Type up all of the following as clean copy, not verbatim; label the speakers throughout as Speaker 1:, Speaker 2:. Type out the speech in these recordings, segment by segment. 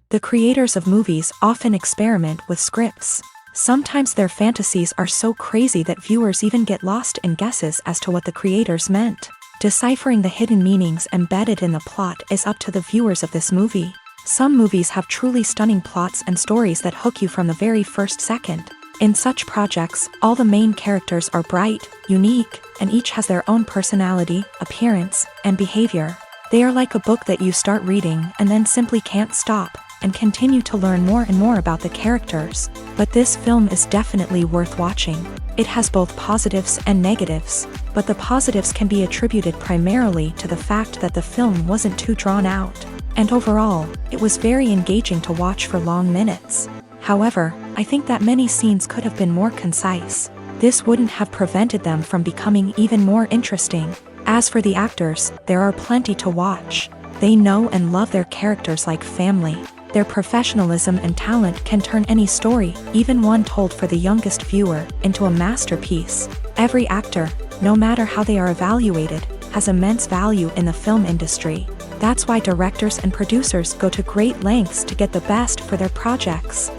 Speaker 1: The creators of movies often experiment with scripts. Sometimes their fantasies are so crazy that viewers even get lost in guesses as to what the creators meant. Deciphering the hidden meanings embedded in the plot is up to the viewers of this movie. Some movies have truly stunning plots and stories that hook you from the very first second. In such projects, all the main characters are bright, unique, and each has their own personality, appearance, and behavior. They are like a book that you start reading and then simply can't stop, and continue to learn more and more about the characters. But this film is definitely worth watching. It has both positives and negatives, but the positives can be attributed primarily to the fact that the film wasn't too drawn out, and overall, it was very engaging to watch for long minutes. However, I think that many scenes could have been more concise. This wouldn't have prevented them from becoming even more interesting. As for the actors, there are plenty to watch. They know and love their characters like family. Their professionalism and talent can turn any story, even one told for the youngest viewer, into a masterpiece. Every actor, no matter how they are evaluated, has immense value in the film industry. That's why directors and producers go to great lengths to get the best for their projects.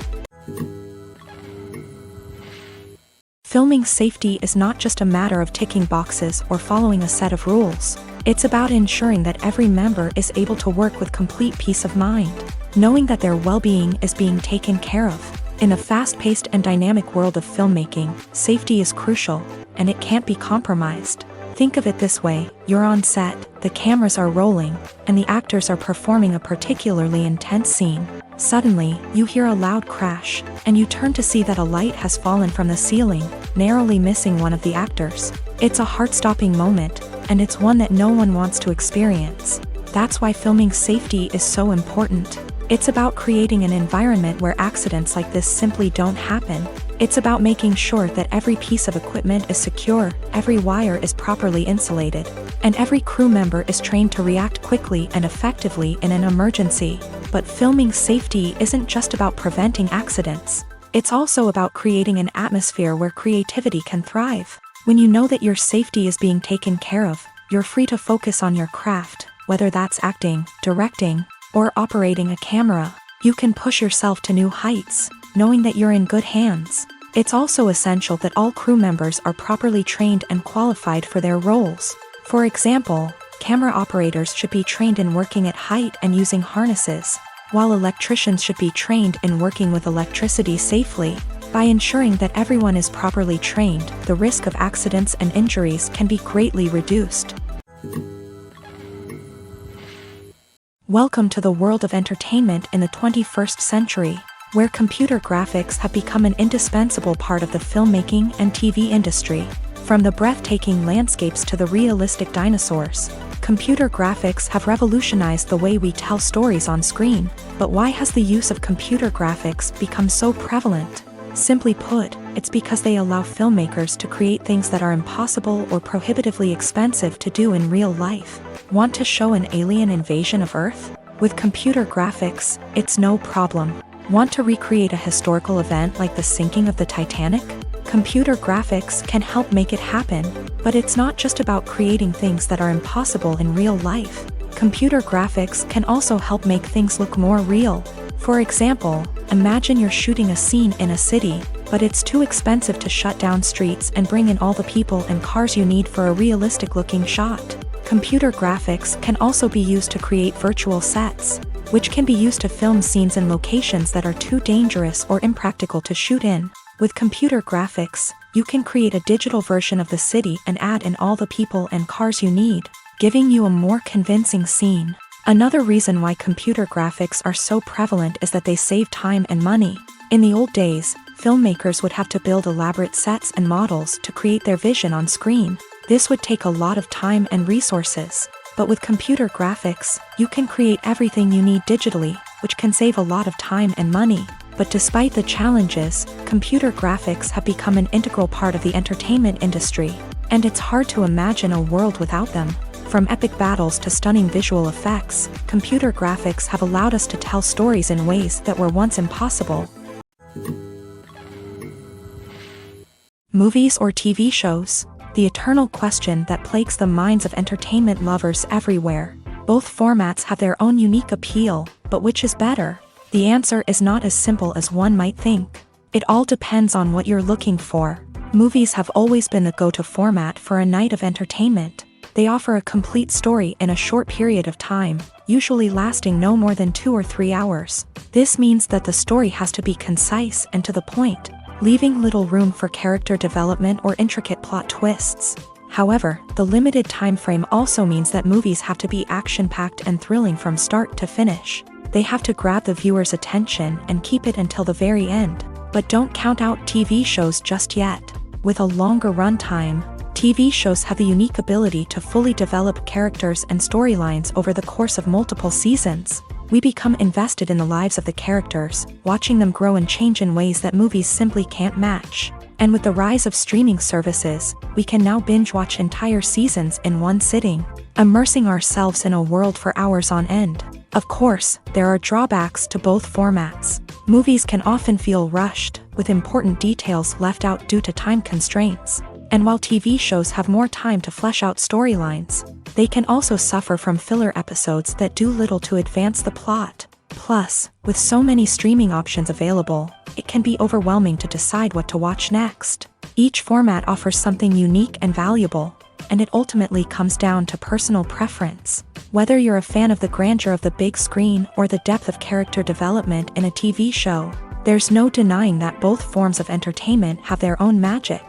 Speaker 1: Filming safety is not just a matter of ticking boxes or following a set of rules. It's about ensuring that every member is able to work with complete peace of mind, knowing that their well-being is being taken care of. In a fast-paced and dynamic world of filmmaking, safety is crucial, and it can't be compromised. Think of it this way: you're on set, the cameras are rolling, and the actors are performing a particularly intense scene. Suddenly, you hear a loud crash, and you turn to see that a light has fallen from the ceiling, narrowly missing one of the actors. It's a heart-stopping moment, and it's one that no one wants to experience. That's why filming safety is so important. It's about creating an environment where accidents like this simply don't happen. It's about making sure that every piece of equipment is secure, every wire is properly insulated, and every crew member is trained to react quickly and effectively in an emergency. But filming safety isn't just about preventing accidents. It's also about creating an atmosphere where creativity can thrive. When you know that your safety is being taken care of, you're free to focus on your craft, whether that's acting, directing, or operating a camera. You can push yourself to new heights, knowing that you're in good hands. It's also essential that all crew members are properly trained and qualified for their roles. For example, camera operators should be trained in working at height and using harnesses, while electricians should be trained in working with electricity safely. By ensuring that everyone is properly trained, the risk of accidents and injuries can be greatly reduced. Welcome to the world of entertainment in the 21st century, where computer graphics have become an indispensable part of the filmmaking and TV industry. From the breathtaking landscapes to the realistic dinosaurs, computer graphics have revolutionized the way we tell stories on screen. But why has the use of computer graphics become so prevalent? Simply put, it's because they allow filmmakers to create things that are impossible or prohibitively expensive to do in real life. Want to show an alien invasion of Earth? With computer graphics, it's no problem. Want to recreate a historical event like the sinking of the Titanic? Computer graphics can help make it happen. But it's not just about creating things that are impossible in real life. Computer graphics can also help make things look more real. For example, imagine you're shooting a scene in a city, but it's too expensive to shut down streets and bring in all the people and cars you need for a realistic-looking shot. Computer graphics can also be used to create virtual sets, which can be used to film scenes in locations that are too dangerous or impractical to shoot in. With computer graphics, you can create a digital version of the city and add in all the people and cars you need, giving you a more convincing scene. Another reason why computer graphics are so prevalent is that they save time and money. In the old days, filmmakers would have to build elaborate sets and models to create their vision on screen. This would take a lot of time and resources. But with computer graphics, you can create everything you need digitally, which can save a lot of time and money. But despite the challenges, computer graphics have become an integral part of the entertainment industry, and it's hard to imagine a world without them. From epic battles to stunning visual effects, computer graphics have allowed us to tell stories in ways that were once impossible. Movies or TV shows? The eternal question that plagues the minds of entertainment lovers everywhere. Both formats have their own unique appeal, but which is better? The answer is not as simple as one might think. It all depends on what you're looking for. Movies have always been the go-to format for a night of entertainment. They offer a complete story in a short period of time, usually lasting no more than 2 or 3 hours. This means that the story has to be concise and to the point, leaving little room for character development or intricate plot twists. However, the limited time frame also means that movies have to be action-packed and thrilling from start to finish. They have to grab the viewer's attention and keep it until the very end. But don't count out TV shows just yet. With a longer runtime, TV shows have the unique ability to fully develop characters and storylines over the course of multiple seasons. We become invested in the lives of the characters, watching them grow and change in ways that movies simply can't match. And with the rise of streaming services, we can now binge-watch entire seasons in one sitting, immersing ourselves in a world for hours on end. Of course, there are drawbacks to both formats. Movies can often feel rushed, with important details left out due to time constraints. And while TV shows have more time to flesh out storylines, they can also suffer from filler episodes that do little to advance the plot. Plus, with so many streaming options available, it can be overwhelming to decide what to watch next. Each format offers something unique and valuable, and it ultimately comes down to personal preference. Whether you're a fan of the grandeur of the big screen or the depth of character development in a TV show, there's no denying that both forms of entertainment have their own magic.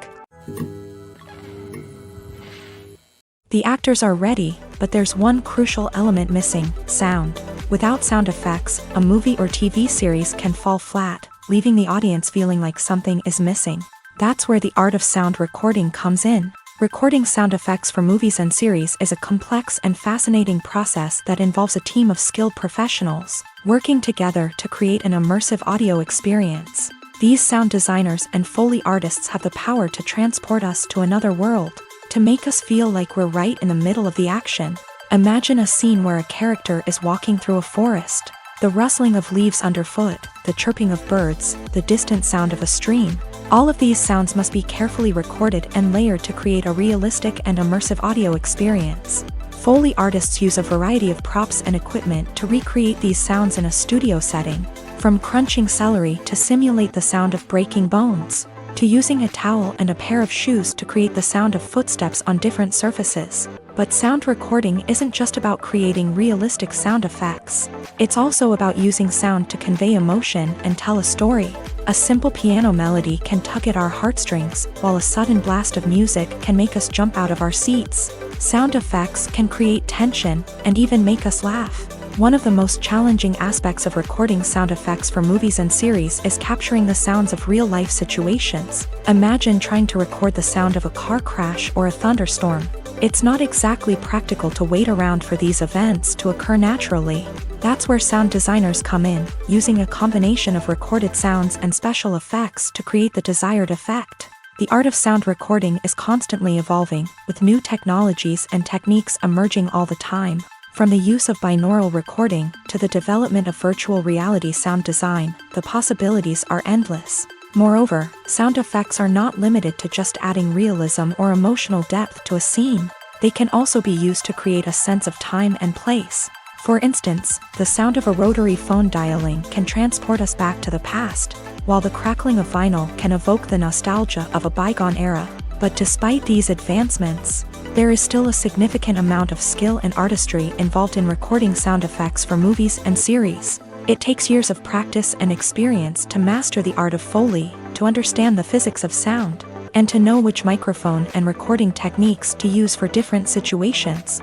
Speaker 1: The actors are ready, but there's one crucial element missing: sound. Without sound effects, a movie or TV series can fall flat, leaving the audience feeling like something is missing. That's where the art of sound recording comes in. Recording sound effects for movies and series is a complex and fascinating process that involves a team of skilled professionals working together to create an immersive audio experience. These sound designers and Foley artists have the power to transport us to another world, to make us feel like we're right in the middle of the action. Imagine a scene where a character is walking through a forest. The rustling of leaves underfoot, the chirping of birds, the distant sound of a stream. All of these sounds must be carefully recorded and layered to create a realistic and immersive audio experience. Foley artists use a variety of props and equipment to recreate these sounds in a studio setting, from crunching celery to simulate the sound of breaking bones, to using a towel and a pair of shoes to create the sound of footsteps on different surfaces. But sound recording isn't just about creating realistic sound effects. It's also about using sound to convey emotion and tell a story. A simple piano melody can tug at our heartstrings, while a sudden blast of music can make us jump out of our seats. Sound effects can create tension and even make us laugh. One of the most challenging aspects of recording sound effects for movies and series is capturing the sounds of real-life situations. Imagine trying to record the sound of a car crash or a thunderstorm. It's not exactly practical to wait around for these events to occur naturally. That's where sound designers come in, using a combination of recorded sounds and special effects to create the desired effect. The art of sound recording is constantly evolving, with new technologies and techniques emerging all the time. From the use of binaural recording to the development of virtual reality sound design, the possibilities are endless. Moreover, sound effects are not limited to just adding realism or emotional depth to a scene. They can also be used to create a sense of time and place. For instance, the sound of a rotary phone dialing can transport us back to the past, while the crackling of vinyl can evoke the nostalgia of a bygone era. But despite these advancements, there is still a significant amount of skill and artistry involved in recording sound effects for movies and series. It takes years of practice and experience to master the art of Foley, to understand the physics of sound, and to know which microphone and recording techniques to use for different situations.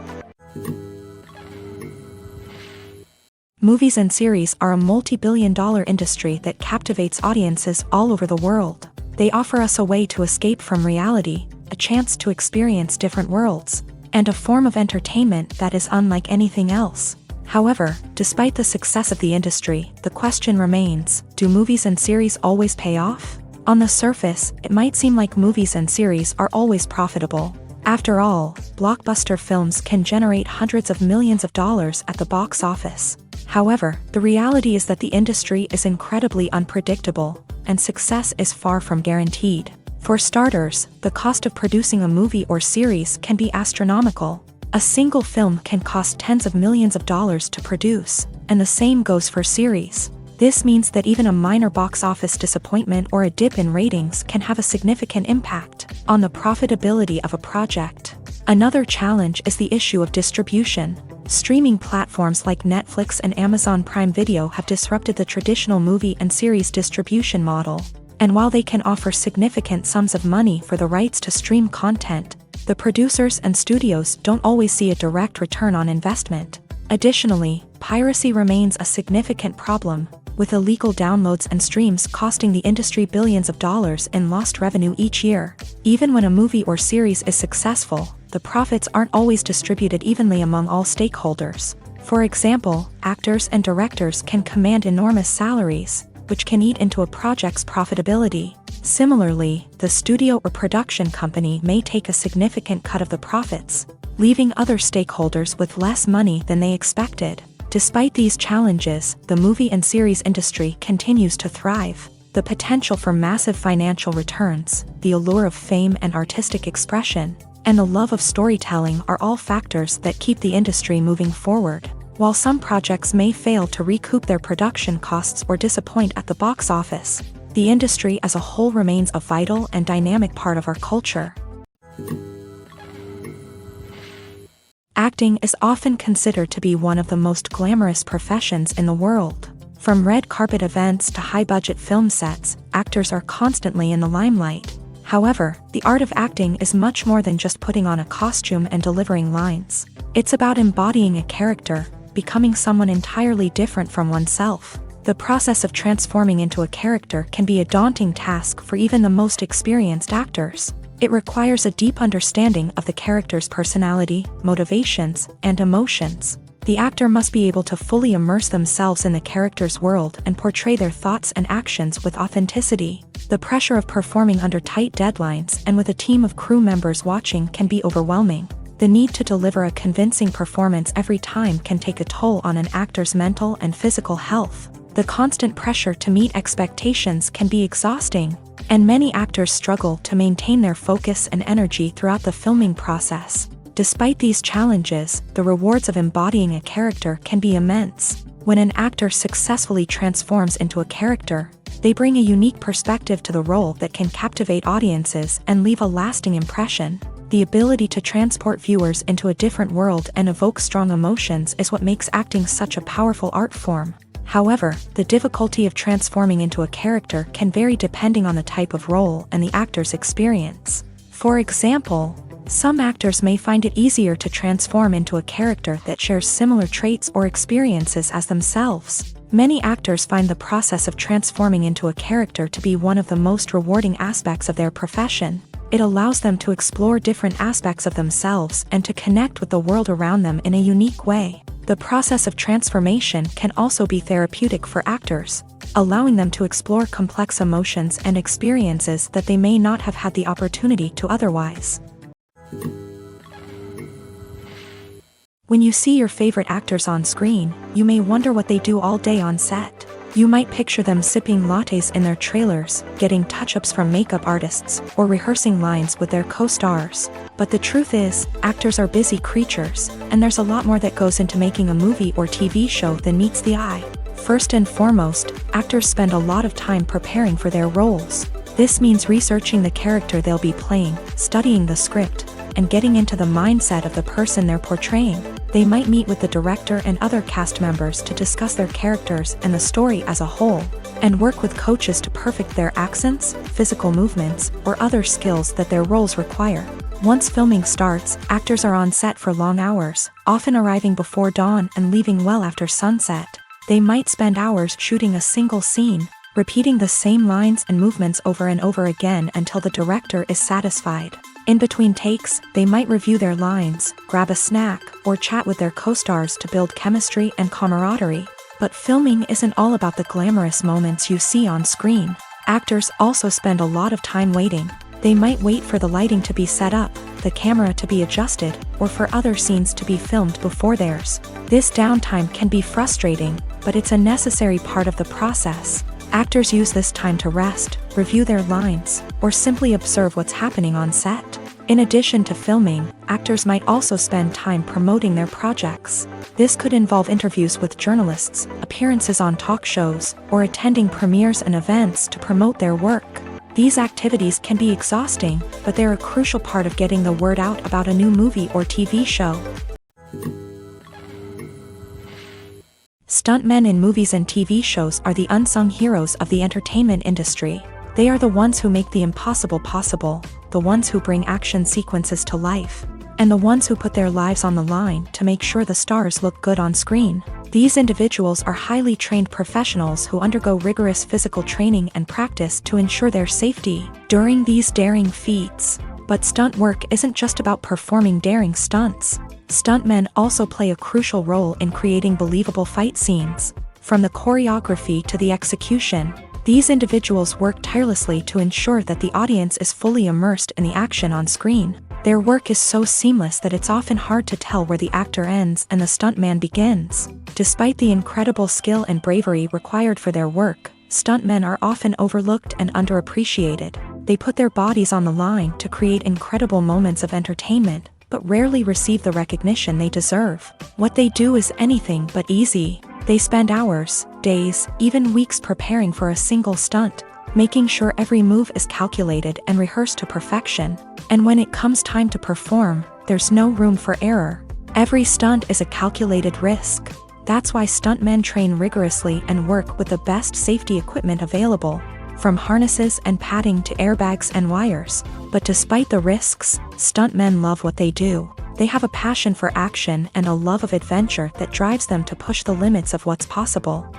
Speaker 1: Movies and series are a multi-billion-dollar industry that captivates audiences all over the world. They offer us a way to escape from reality, a chance to experience different worlds, and a form of entertainment that is unlike anything else. However, despite the success of the industry, the question remains: do movies and series always pay off? On the surface, it might seem like movies and series are always profitable. After all, blockbuster films can generate hundreds of millions of dollars at the box office. However, the reality is that the industry is incredibly unpredictable, and success is far from guaranteed. For starters, the cost of producing a movie or series can be astronomical. A single film can cost tens of millions of dollars to produce, and the same goes for series. This means that even a minor box office disappointment or a dip in ratings can have a significant impact on the profitability of a project. Another challenge is the issue of distribution. Streaming platforms like Netflix and Amazon Prime Video have disrupted the traditional movie and series distribution model. And while they can offer significant sums of money for the rights to stream content, the producers and studios don't always see a direct return on investment. Additionally, piracy remains a significant problem, with illegal downloads and streams costing the industry billions of dollars in lost revenue each year. Even when a movie or series is successful, the profits aren't always distributed evenly among all stakeholders. For example, actors and directors can command enormous salaries, which can eat into a project's profitability. Similarly, the studio or production company may take a significant cut of the profits, leaving other stakeholders with less money than they expected. Despite these challenges, the movie and series industry continues to thrive. The potential for massive financial returns, the allure of fame and artistic expression, and the love of storytelling are all factors that keep the industry moving forward. While some projects may fail to recoup their production costs or disappoint at the box office, the industry as a whole remains a vital and dynamic part of our culture. Acting is often considered to be one of the most glamorous professions in the world. From red carpet events to high-budget film sets, actors are constantly in the limelight. However, the art of acting is much more than just putting on a costume and delivering lines. It's about embodying a character, becoming someone entirely different from oneself. The process of transforming into a character can be a daunting task for even the most experienced actors. It requires a deep understanding of the character's personality, motivations, and emotions. The actor must be able to fully immerse themselves in the character's world and portray their thoughts and actions with authenticity. The pressure of performing under tight deadlines and with a team of crew members watching can be overwhelming. The need to deliver a convincing performance every time can take a toll on an actor's mental and physical health. The constant pressure to meet expectations can be exhausting, and many actors struggle to maintain their focus and energy throughout the filming process. Despite these challenges, the rewards of embodying a character can be immense. When an actor successfully transforms into a character, they bring a unique perspective to the role that can captivate audiences and leave a lasting impression. The ability to transport viewers into a different world and evoke strong emotions is what makes acting such a powerful art form. However, the difficulty of transforming into a character can vary depending on the type of role and the actor's experience. For example, some actors may find it easier to transform into a character that shares similar traits or experiences as themselves. Many actors find the process of transforming into a character to be one of the most rewarding aspects of their profession. It allows them to explore different aspects of themselves and to connect with the world around them in a unique way. The process of transformation can also be therapeutic for actors, allowing them to explore complex emotions and experiences that they may not have had the opportunity to otherwise. When you see your favorite actors on screen, you may wonder what they do all day on set. You might picture them sipping lattes in their trailers, getting touch-ups from makeup artists, or rehearsing lines with their co-stars. But the truth is, actors are busy creatures, and there's a lot more that goes into making a movie or TV show than meets the eye. First and foremost, actors spend a lot of time preparing for their roles. This means researching the character they'll be playing, studying the script, and getting into the mindset of the person they're portraying. They might meet with the director and other cast members to discuss their characters and the story as a whole, and work with coaches to perfect their accents, physical movements, or other skills that their roles require. Once filming starts, actors are on set for long hours, often arriving before dawn and leaving well after sunset. They might spend hours shooting a single scene, repeating the same lines and movements over and over again until the director is satisfied. In between takes, they might review their lines, grab a snack, or chat with their co-stars to build chemistry and camaraderie. But filming isn't all about the glamorous moments you see on screen. Actors also spend a lot of time waiting. They might wait for the lighting to be set up, the camera to be adjusted, or for other scenes to be filmed before theirs. This downtime can be frustrating, but it's a necessary part of the process. Actors use this time to rest, review their lines, or simply observe what's happening on set. In addition to filming, actors might also spend time promoting their projects. This could involve interviews with journalists, appearances on talk shows, or attending premieres and events to promote their work. These activities can be exhausting, but they're a crucial part of getting the word out about a new movie or TV show. Stuntmen in movies and TV shows are the unsung heroes of the entertainment industry. They are the ones who make the impossible possible, the ones who bring action sequences to life, and the ones who put their lives on the line to make sure the stars look good on screen. These individuals are highly trained professionals who undergo rigorous physical training and practice to ensure their safety during these daring feats. But stunt work isn't just about performing daring stunts. Stuntmen also play a crucial role in creating believable fight scenes. From the choreography to the execution, these individuals work tirelessly to ensure that the audience is fully immersed in the action on screen. Their work is so seamless that it's often hard to tell where the actor ends and the stuntman begins. Despite the incredible skill and bravery required for their work, stuntmen are often overlooked and underappreciated. They put their bodies on the line to create incredible moments of entertainment, but rarely receive the recognition they deserve. What they do is anything but easy. They spend hours, days, even weeks preparing for a single stunt, making sure every move is calculated and rehearsed to perfection. And when it comes time to perform, there's no room for error. Every stunt is a calculated risk. That's why stuntmen train rigorously and work with the best safety equipment available, from harnesses and padding to airbags and wires. But despite the risks, stuntmen love what they do. They have a passion for action and a love of adventure that drives them to push the limits of what's possible.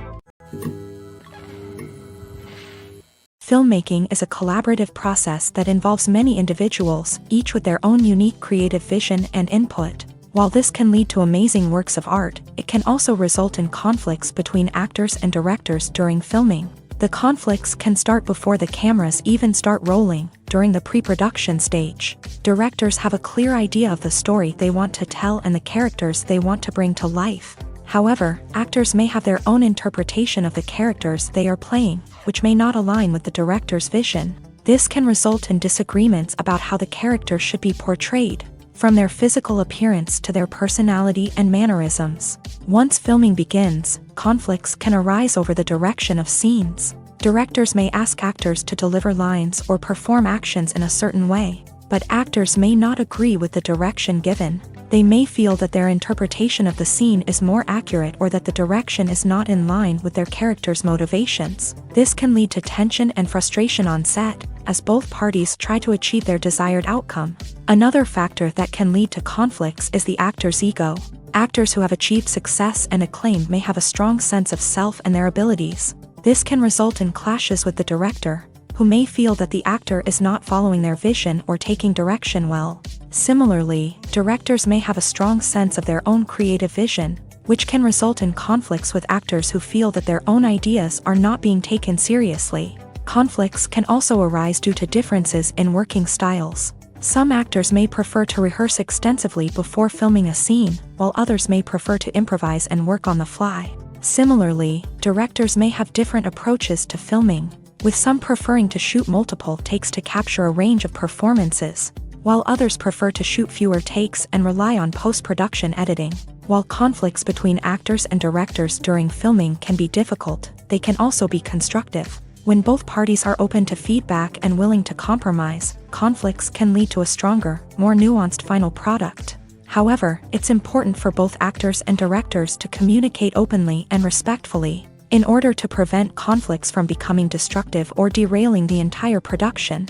Speaker 1: Filmmaking is a collaborative process that involves many individuals, each with their own unique creative vision and input. While this can lead to amazing works of art, it can also result in conflicts between actors and directors during filming. The conflicts can start before the cameras even start rolling, during the pre-production stage. Directors have a clear idea of the story they want to tell and the characters they want to bring to life. However, actors may have their own interpretation of the characters they are playing, which may not align with the director's vision. This can result in disagreements about how the character should be portrayed, from their physical appearance to their personality and mannerisms. Once filming begins, conflicts can arise over the direction of scenes. Directors may ask actors to deliver lines or perform actions in a certain way, but actors may not agree with the direction given. They may feel that their interpretation of the scene is more accurate or that the direction is not in line with their character's motivations. This can lead to tension and frustration on set, as both parties try to achieve their desired outcome. Another factor that can lead to conflicts is the actor's ego. Actors who have achieved success and acclaim may have a strong sense of self and their abilities. This can result in clashes with the director, who may feel that the actor is not following their vision or taking direction well. Similarly, directors may have a strong sense of their own creative vision, which can result in conflicts with actors who feel that their own ideas are not being taken seriously. Conflicts can also arise due to differences in working styles. Some actors may prefer to rehearse extensively before filming a scene, while others may prefer to improvise and work on the fly. Similarly, directors may have different approaches to filming, with some preferring to shoot multiple takes to capture a range of performances, while others prefer to shoot fewer takes and rely on post-production editing. While conflicts between actors and directors during filming can be difficult, they can also be constructive. When both parties are open to feedback and willing to compromise, conflicts can lead to a stronger, more nuanced final product. However, it's important for both actors and directors to communicate openly and respectfully, in order to prevent conflicts from becoming destructive or derailing the entire production.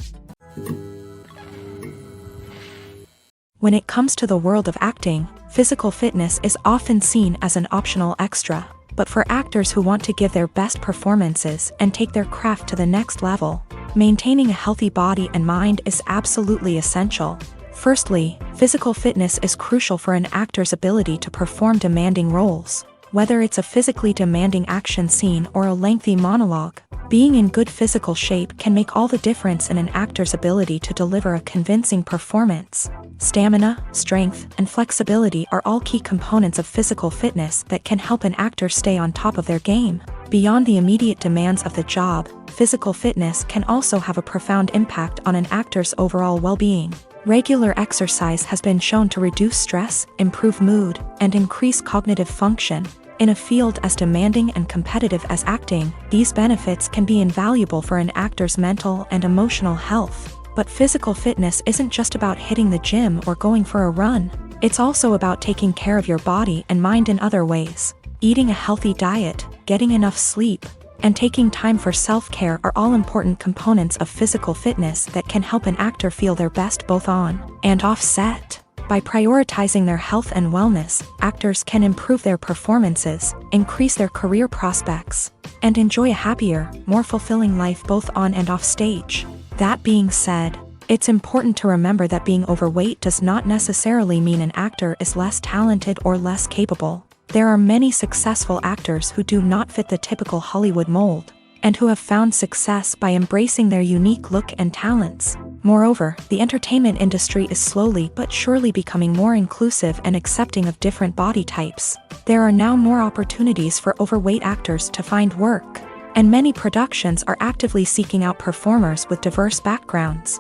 Speaker 1: When it comes to the world of acting, physical fitness is often seen as an optional extra. But for actors who want to give their best performances and take their craft to the next level, maintaining a healthy body and mind is absolutely essential. Firstly, physical fitness is crucial for an actor's ability to perform demanding roles. Whether it's a physically demanding action scene or a lengthy monologue, being in good physical shape can make all the difference in an actor's ability to deliver a convincing performance. Stamina, strength, and flexibility are all key components of physical fitness that can help an actor stay on top of their game. Beyond the immediate demands of the job, physical fitness can also have a profound impact on an actor's overall well-being. Regular exercise has been shown to reduce stress, improve mood, and increase cognitive function. In a field as demanding and competitive as acting, these benefits can be invaluable for an actor's mental and emotional health. But physical fitness isn't just about hitting the gym or going for a run. It's also about taking care of your body and mind in other ways. Eating a healthy diet, getting enough sleep, and taking time for self-care are all important components of physical fitness that can help an actor feel their best both on and off set. By prioritizing their health and wellness, actors can improve their performances, increase their career prospects, and enjoy a happier, more fulfilling life both on and off stage. That being said, it's important to remember that being overweight does not necessarily mean an actor is less talented or less capable. There are many successful actors who do not fit the typical Hollywood mold, and who have found success by embracing their unique look and talents. Moreover, the entertainment industry is slowly but surely becoming more inclusive and accepting of different body types. There are now more opportunities for overweight actors to find work, and many productions are actively seeking out performers with diverse backgrounds.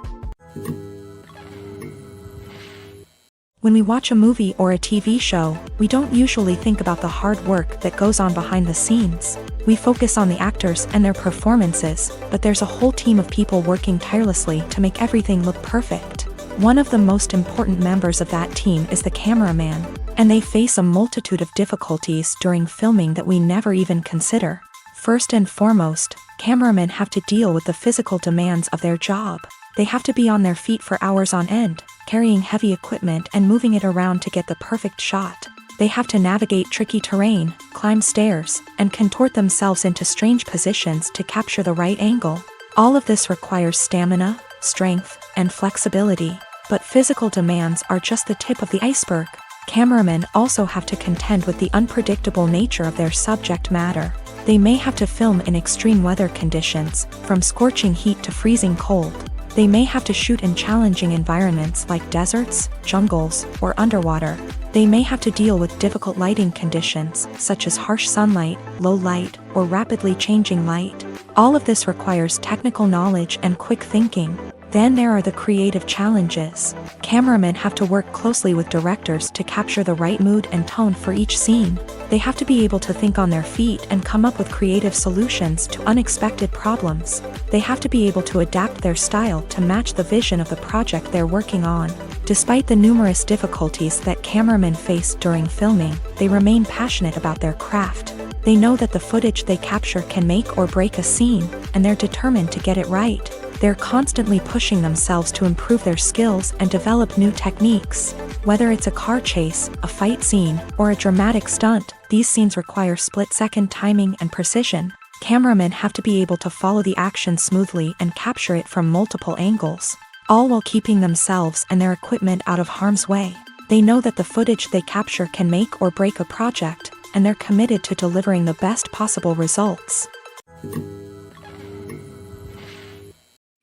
Speaker 1: When we watch a movie or a TV show, we don't usually think about the hard work that goes on behind the scenes. We focus on the actors and their performances, but there's a whole team of people working tirelessly to make everything look perfect. One of the most important members of that team is the cameraman, and they face a multitude of difficulties during filming that we never even consider. First and foremost, cameramen have to deal with the physical demands of their job. They have to be on their feet for hours on end, carrying heavy equipment and moving it around to get the perfect shot. They have to navigate tricky terrain, climb stairs, and contort themselves into strange positions to capture the right angle. All of this requires stamina, strength, and flexibility. But physical demands are just the tip of the iceberg. Cameramen also have to contend with the unpredictable nature of their subject matter. They may have to film in extreme weather conditions, from scorching heat to freezing cold. They may have to shoot in challenging environments like deserts, jungles, or underwater. They may have to deal with difficult lighting conditions, such as harsh sunlight, low light, or rapidly changing light. All of this requires technical knowledge and quick thinking. Then there are the creative challenges. Cameramen have to work closely with directors to capture the right mood and tone for each scene. They have to be able to think on their feet and come up with creative solutions to unexpected problems. They have to be able to adapt their style to match the vision of the project they're working on. Despite the numerous difficulties that cameramen face during filming, they remain passionate about their craft. They know that the footage they capture can make or break a scene, and they're determined to get it right. They're constantly pushing themselves to improve their skills and develop new techniques. Whether it's a car chase, a fight scene, or a dramatic stunt, these scenes require split-second timing and precision. Cameramen have to be able to follow the action smoothly and capture it from multiple angles, all while keeping themselves and their equipment out of harm's way. They know that the footage they capture can make or break a project, and they're committed to delivering the best possible results.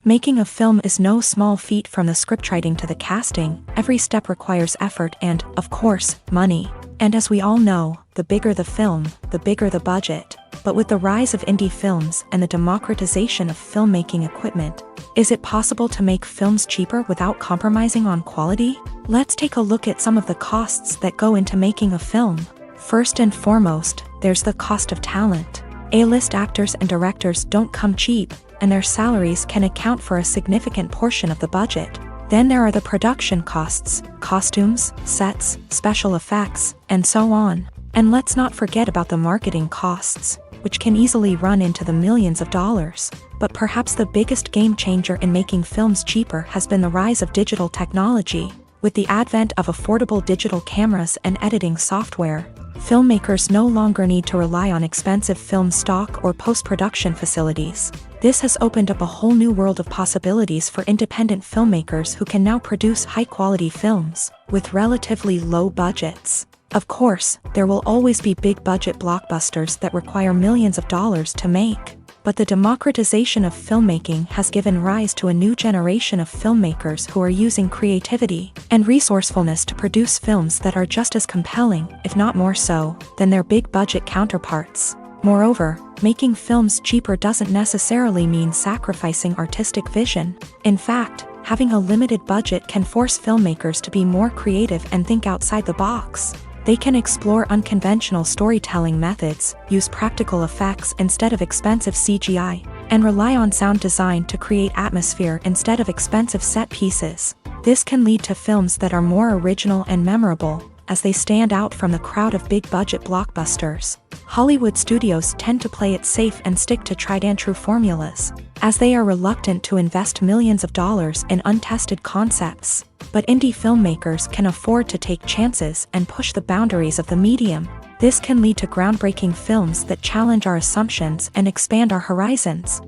Speaker 1: Making a film is no small feat. From the scriptwriting to the casting. Every step requires effort and, of course, money. And as we all know, the bigger the film, the bigger the budget. But with the rise of indie films and the democratization of filmmaking equipment, is it possible to make films cheaper without compromising on quality? Let's take a look at some of the costs that go into making a film. First and foremost, there's the cost of talent. A-list actors and directors don't come cheap, and their salaries can account for a significant portion of the budget. Then there are the production costs, costumes, sets, special effects, and so on. And let's not forget about the marketing costs, which can easily run into the millions of dollars. But perhaps the biggest game changer in making films cheaper has been the rise of digital technology. With the advent of affordable digital cameras and editing software, filmmakers no longer need to rely on expensive film stock or post-production facilities. This has opened up a whole new world of possibilities for independent filmmakers who can now produce high-quality films with relatively low budgets. Of course, there will always be big-budget blockbusters that require millions of dollars to make. But the democratization of filmmaking has given rise to a new generation of filmmakers who are using creativity and resourcefulness to produce films that are just as compelling, if not more so, than their big-budget counterparts. Moreover, making films cheaper doesn't necessarily mean sacrificing artistic vision. In fact, Having a limited budget can force filmmakers to be more creative and think outside the box. They can explore unconventional storytelling methods, use practical effects instead of expensive CGI, and rely on sound design to create atmosphere instead of expensive set pieces. This can lead to films that are more original and memorable, as they stand out from the crowd of big-budget blockbusters. Hollywood studios tend to play it safe and stick to tried-and-true formulas, as they are reluctant to invest millions of dollars in untested concepts. But indie filmmakers can afford to take chances and push the boundaries of the medium. This can lead to groundbreaking films that challenge our assumptions and expand our horizons.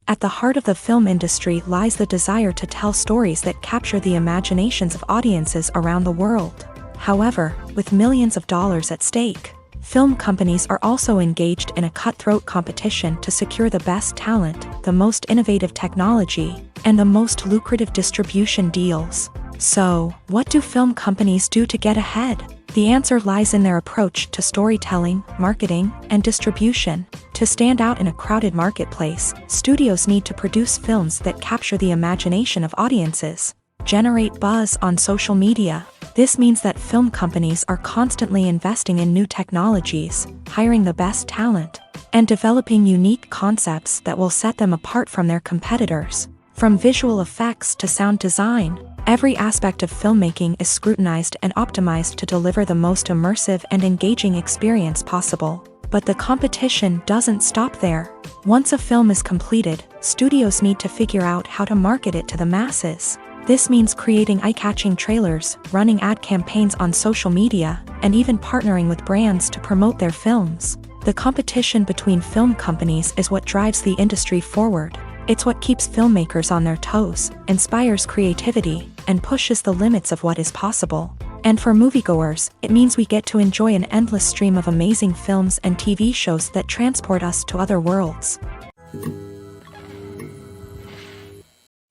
Speaker 1: At the heart of the film industry lies the desire to tell stories that capture the imaginations of audiences around the world. However, with millions of dollars at stake, film companies are also engaged in a cutthroat competition to secure the best talent, the most innovative technology, and the most lucrative distribution deals. So, what do film companies do to get ahead? The answer lies in their approach to storytelling, marketing, and distribution. To stand out in a crowded marketplace, studios need to produce films that capture the imagination of audiences, generate buzz on social media. This means that film companies are constantly investing in new technologies, hiring the best talent, and developing unique concepts that will set them apart from their competitors. From visual effects to sound design, every aspect of filmmaking is scrutinized and optimized to deliver the most immersive and engaging experience possible. But the competition doesn't stop there. Once a film is completed, studios need to figure out how to market it to the masses. This means creating eye-catching trailers, running ad campaigns on social media, and even partnering with brands to promote their films. The competition between film companies is what drives the industry forward. It's what keeps filmmakers on their toes, inspires creativity, and pushes the limits of what is possible. And for moviegoers, it means we get to enjoy an endless stream of amazing films and TV shows that transport us to other worlds.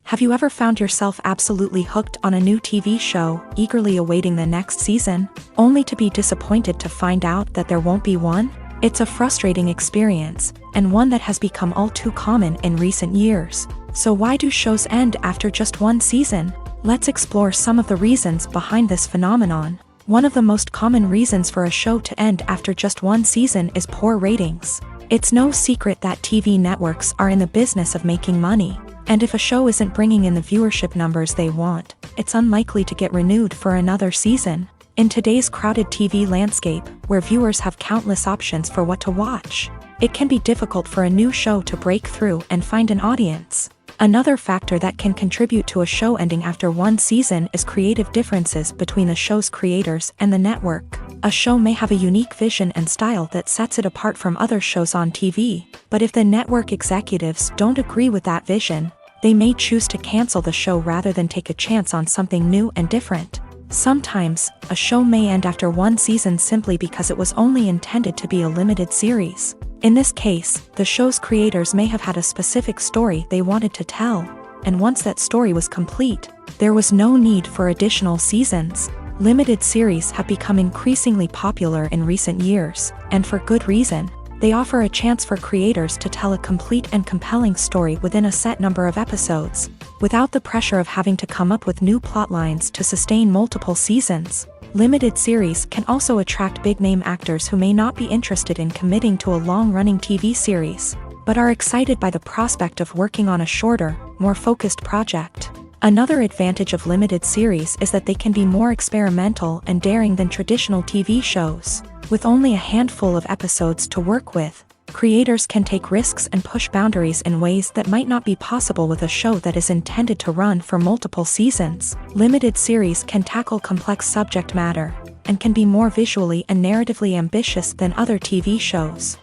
Speaker 1: Have you ever found yourself absolutely hooked on a new TV show, eagerly awaiting the next season, only to be disappointed to find out that there won't be one? It's a frustrating experience, and one that has become all too common in recent years. So why do shows end after just one season? Let's explore some of the reasons behind this phenomenon. One of the most common reasons for a show to end after just one season is poor ratings. It's no secret that TV networks are in the business of making money, and if a show isn't bringing in the viewership numbers they want, it's unlikely to get renewed for another season. In today's crowded TV landscape, where viewers have countless options for what to watch, it can be difficult for a new show to break through and find an audience. Another factor that can contribute to a show ending after one season is creative differences between the show's creators and the network. A show may have a unique vision and style that sets it apart from other shows on TV, but if the network executives don't agree with that vision, they may choose to cancel the show rather than take a chance on something new and different. Sometimes, a show may end after one season simply because it was only intended to be a limited series. In this case, the show's creators may have had a specific story they wanted to tell, and once that story was complete, there was no need for additional seasons. Limited series have become increasingly popular in recent years, and for good reason. They offer a chance for creators to tell a complete and compelling story within a set number of episodes, without the pressure of having to come up with new plotlines to sustain multiple seasons. Limited series can also attract big-name actors who may not be interested in committing to a long-running TV series, but are excited by the prospect of working on a shorter, more focused project. Another advantage of limited series is that they can be more experimental and daring than traditional TV shows. With only a handful of episodes to work with, creators can take risks and push boundaries in ways that might not be possible with a show that is intended to run for multiple seasons. Limited series can tackle complex subject matter, and can be more visually and narratively ambitious than other TV shows.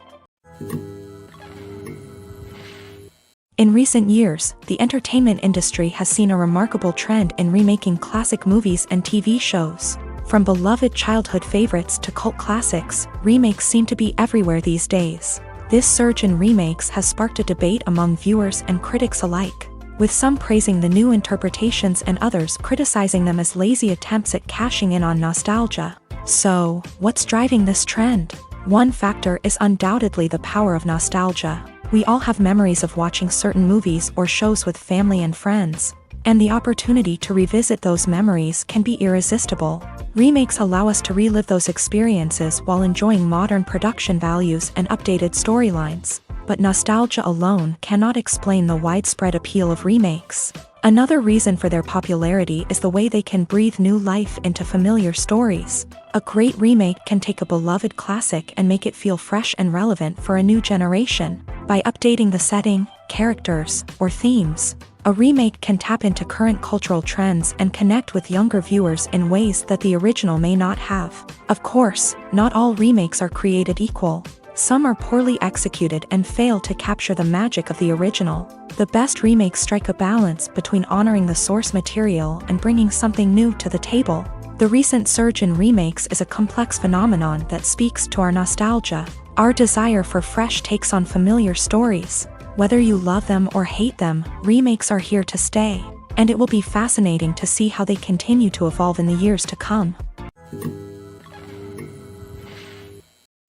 Speaker 1: In recent years, the entertainment industry has seen a remarkable trend in remaking classic movies and TV shows. From beloved childhood favorites to cult classics, remakes seem to be everywhere these days. This surge in remakes has sparked a debate among viewers and critics alike, with some praising the new interpretations and others criticizing them as lazy attempts at cashing in on nostalgia. So, what's driving this trend? One factor is undoubtedly the power of nostalgia. We all have memories of watching certain movies or shows with family and friends, and the opportunity to revisit those memories can be irresistible. Remakes allow us to relive those experiences while enjoying modern production values and updated storylines. But nostalgia alone cannot explain the widespread appeal of remakes. Another reason for their popularity is the way they can breathe new life into familiar stories. A great remake can take a beloved classic and make it feel fresh and relevant for a new generation. By updating the setting, characters, or themes, a remake can tap into current cultural trends and connect with younger viewers in ways that the original may not have. Of course, not all remakes are created equal. Some are poorly executed and fail to capture the magic of the original. The best remakes strike a balance between honoring the source material and bringing something new to the table. The recent surge in remakes is a complex phenomenon that speaks to our nostalgia, our desire for fresh takes on familiar stories. Whether you love them or hate them, remakes are here to stay, and it will be fascinating to see how they continue to evolve in the years to come.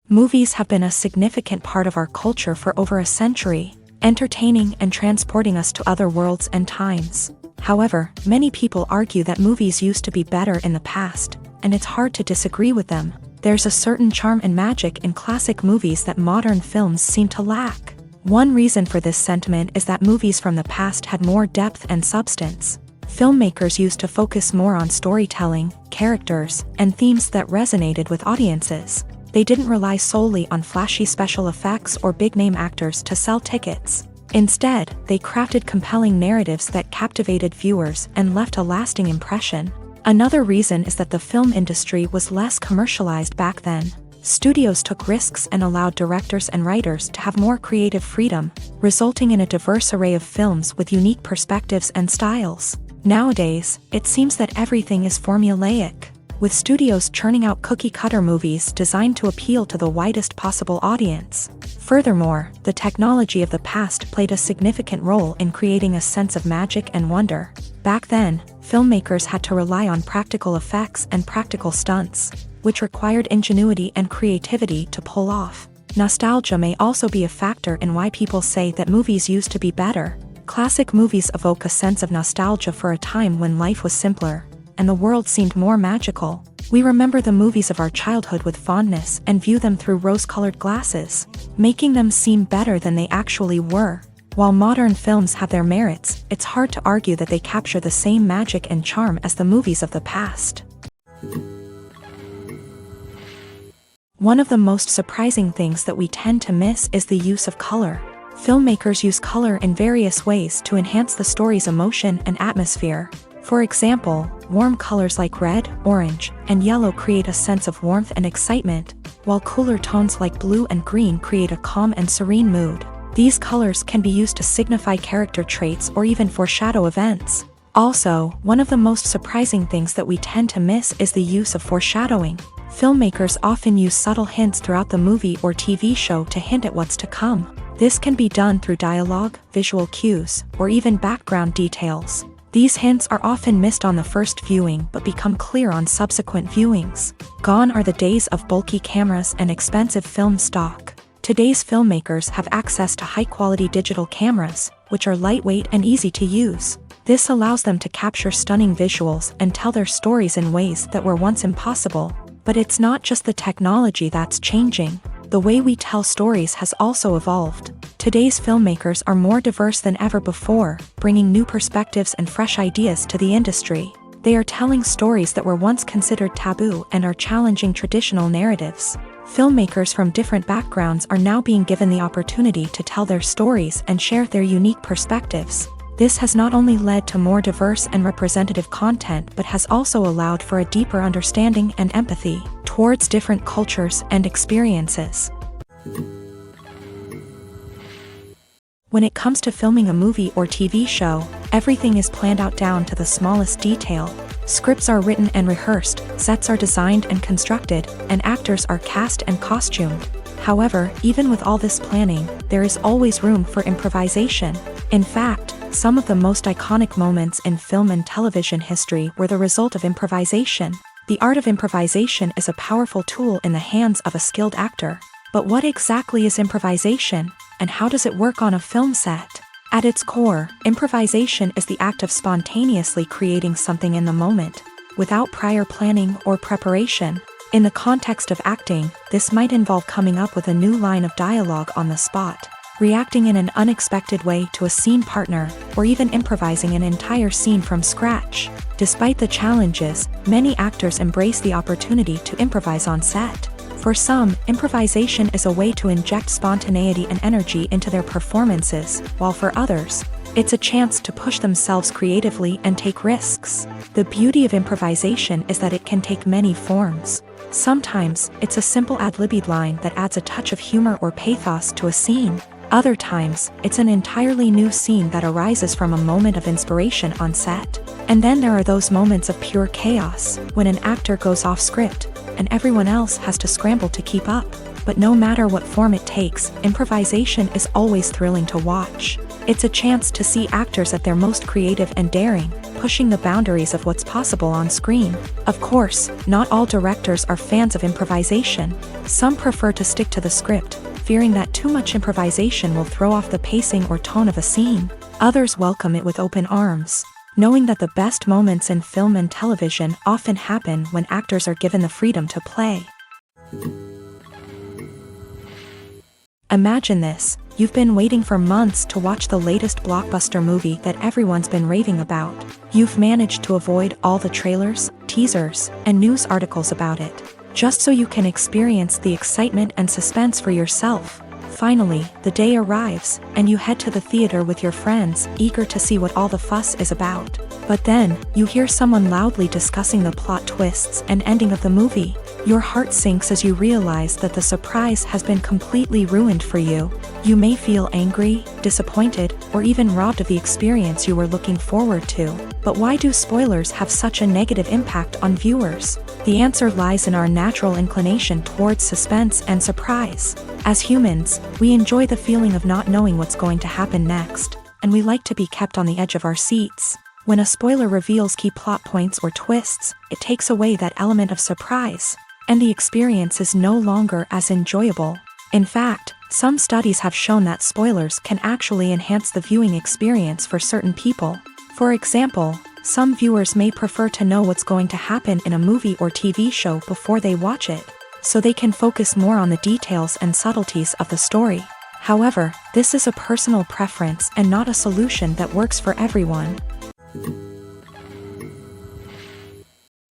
Speaker 1: Movies have been a significant part of our culture for over a century, entertaining and transporting us to other worlds and times. However, many people argue that movies used to be better in the past, and it's hard to disagree with them. There's a certain charm and magic in classic movies that modern films seem to lack. One reason for this sentiment is that movies from the past had more depth and substance. Filmmakers used to focus more on storytelling, characters, and themes that resonated with audiences. They didn't rely solely on flashy special effects or big-name actors to sell tickets. Instead, they crafted compelling narratives that captivated viewers and left a lasting impression. Another reason is that the film industry was less commercialized back then. Studios took risks and allowed directors and writers to have more creative freedom, resulting in a diverse array of films with unique perspectives and styles. Nowadays, it seems that everything is formulaic, with studios churning out cookie-cutter movies designed to appeal to the widest possible audience. Furthermore, the technology of the past played a significant role in creating a sense of magic and wonder. Back then, filmmakers had to rely on practical effects and practical stunts, which required ingenuity and creativity to pull off. Nostalgia may also be a factor in why people say that movies used to be better. Classic movies evoke a sense of nostalgia for a time when life was simpler, and the world seemed more magical. We remember the movies of our childhood with fondness and view them through rose-colored glasses, making them seem better than they actually were. While modern films have their merits, it's hard to argue that they capture the same magic and charm as the movies of the past. One of the most surprising things that we tend to miss is the use of color. Filmmakers use color in various ways to enhance the story's emotion and atmosphere. For example, warm colors like red, orange, and yellow create a sense of warmth and excitement, while cooler tones like blue and green create a calm and serene mood. These colors can be used to signify character traits or even foreshadow events. Also, one of the most surprising things that we tend to miss is the use of foreshadowing. Filmmakers often use subtle hints throughout the movie or TV show to hint at what's to come. This can be done through dialogue, visual cues, or even background details. These hints are often missed on the first viewing but become clear on subsequent viewings. Gone are the days of bulky cameras and expensive film stock. Today's filmmakers have access to high-quality digital cameras, which are lightweight and easy to use. This allows them to capture stunning visuals and tell their stories in ways that were once impossible. But it's not just the technology that's changing. The way we tell stories has also evolved. Today's filmmakers are more diverse than ever before, bringing new perspectives and fresh ideas to the industry. They are telling stories that were once considered taboo and are challenging traditional narratives. Filmmakers from different backgrounds are now being given the opportunity to tell their stories and share their unique perspectives. This has not only led to more diverse and representative content but has also allowed for a deeper understanding and empathy towards different cultures and experiences. When it comes to filming a movie or TV show, everything is planned out down to the smallest detail. Scripts are written and rehearsed, sets are designed and constructed, and actors are cast and costumed. However, even with all this planning, there is always room for improvisation. In fact, some of the most iconic moments in film and television history were the result of improvisation. The art of improvisation is a powerful tool in the hands of a skilled actor. But what exactly is improvisation? and how does it work on a film set? At its core, improvisation is the act of spontaneously creating something in the moment, without prior planning or preparation. In the context of acting, this might involve coming up with a new line of dialogue on the spot, reacting in an unexpected way to a scene partner, or even improvising an entire scene from scratch. Despite the challenges, many actors embrace the opportunity to improvise on set. For some, improvisation is a way to inject spontaneity and energy into their performances, while for others, it's a chance to push themselves creatively and take risks. The beauty of improvisation is that it can take many forms. Sometimes, it's a simple ad-libbed line that adds a touch of humor or pathos to a scene. Other times, it's an entirely new scene that arises from a moment of inspiration on set. And then there are those moments of pure chaos, when an actor goes off script, and everyone else has to scramble to keep up. But no matter what form it takes, improvisation is always thrilling to watch. It's a chance to see actors at their most creative and daring, pushing the boundaries of what's possible on screen. Of course, not all directors are fans of improvisation. Some prefer to stick to the script, fearing that too much improvisation will throw off the pacing or tone of a scene. Others welcome it with open arms, knowing that the best moments in film and television often happen when actors are given the freedom to play. Imagine this. You've been waiting for months to watch the latest blockbuster movie that everyone's been raving about. You've managed to avoid all the trailers, teasers, and news articles about it, just so you can experience the excitement and suspense for yourself. Finally, the day arrives, and you head to the theater with your friends, eager to see what all the fuss is about. But then, you hear someone loudly discussing the plot twists and ending of the movie. Your heart sinks as you realize that the surprise has been completely ruined for you. You may feel angry, disappointed, or even robbed of the experience you were looking forward to. But why do spoilers have such a negative impact on viewers? The answer lies in our natural inclination towards suspense and surprise. As humans, we enjoy the feeling of not knowing what's going to happen next, and we like to be kept on the edge of our seats. When a spoiler reveals key plot points or twists, it takes away that element of surprise, and the experience is no longer as enjoyable. In fact, some studies have shown that spoilers can actually enhance the viewing experience for certain people. For example, some viewers may prefer to know what's going to happen in a movie or TV show before they watch it, so they can focus more on the details and subtleties of the story. However, this is a personal preference and not a solution that works for everyone.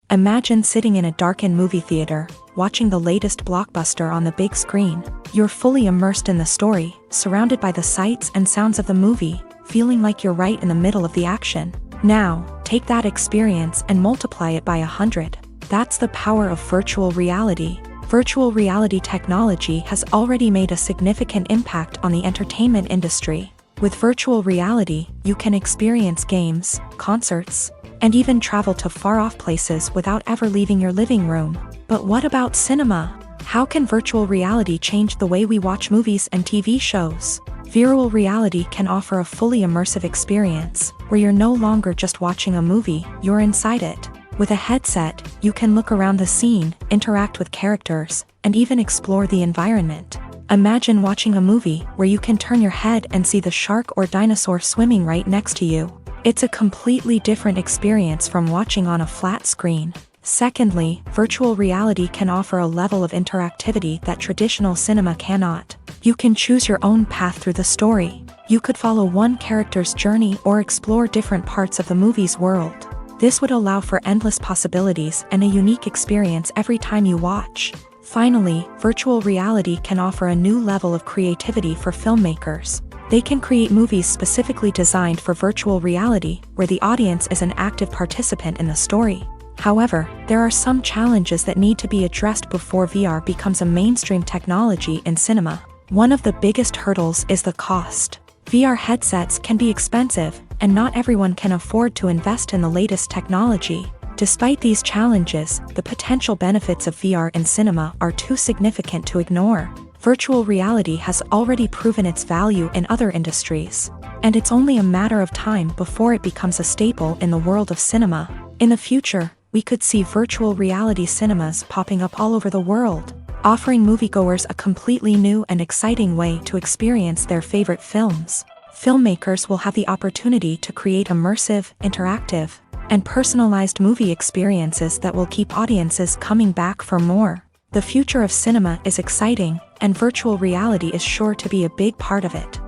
Speaker 1: Imagine sitting in a darkened movie theater, watching the latest blockbuster on the big screen. You're fully immersed in the story, surrounded by the sights and sounds of the movie, feeling like you're right in the middle of the action. Now, take that experience and multiply it by 100. That's the power of virtual reality. Virtual reality technology has already made a significant impact on the entertainment industry. With virtual reality, you can experience games, concerts, and even travel to far-off places without ever leaving your living room. But what about cinema? How can virtual reality change the way we watch movies and TV shows? Virtual reality can offer a fully immersive experience, where you're no longer just watching a movie, you're inside it. With a headset, you can look around the scene, interact with characters, and even explore the environment. Imagine watching a movie where you can turn your head and see the shark or dinosaur swimming right next to you. It's a completely different experience from watching on a flat screen. Secondly, virtual reality can offer a level of interactivity that traditional cinema cannot. You can choose your own path through the story. You could follow one character's journey or explore different parts of the movie's world. This would allow for endless possibilities and a unique experience every time you watch. Finally, virtual reality can offer a new level of creativity for filmmakers. They can create movies specifically designed for virtual reality, where the audience is an active participant in the story. However, there are some challenges that need to be addressed before VR becomes a mainstream technology in cinema. One of the biggest hurdles is the cost. VR headsets can be expensive, and not everyone can afford to invest in the latest technology. Despite these challenges, the potential benefits of VR in cinema are too significant to ignore. Virtual reality has already proven its value in other industries, and it's only a matter of time before it becomes a staple in the world of cinema. In the future, we could see virtual reality cinemas popping up all over the world. offering moviegoers a completely new and exciting way to experience their favorite films. Filmmakers will have the opportunity to create immersive, interactive, and personalized movie experiences that will keep audiences coming back for more. The future of cinema is exciting, and virtual reality is sure to be a big part of it.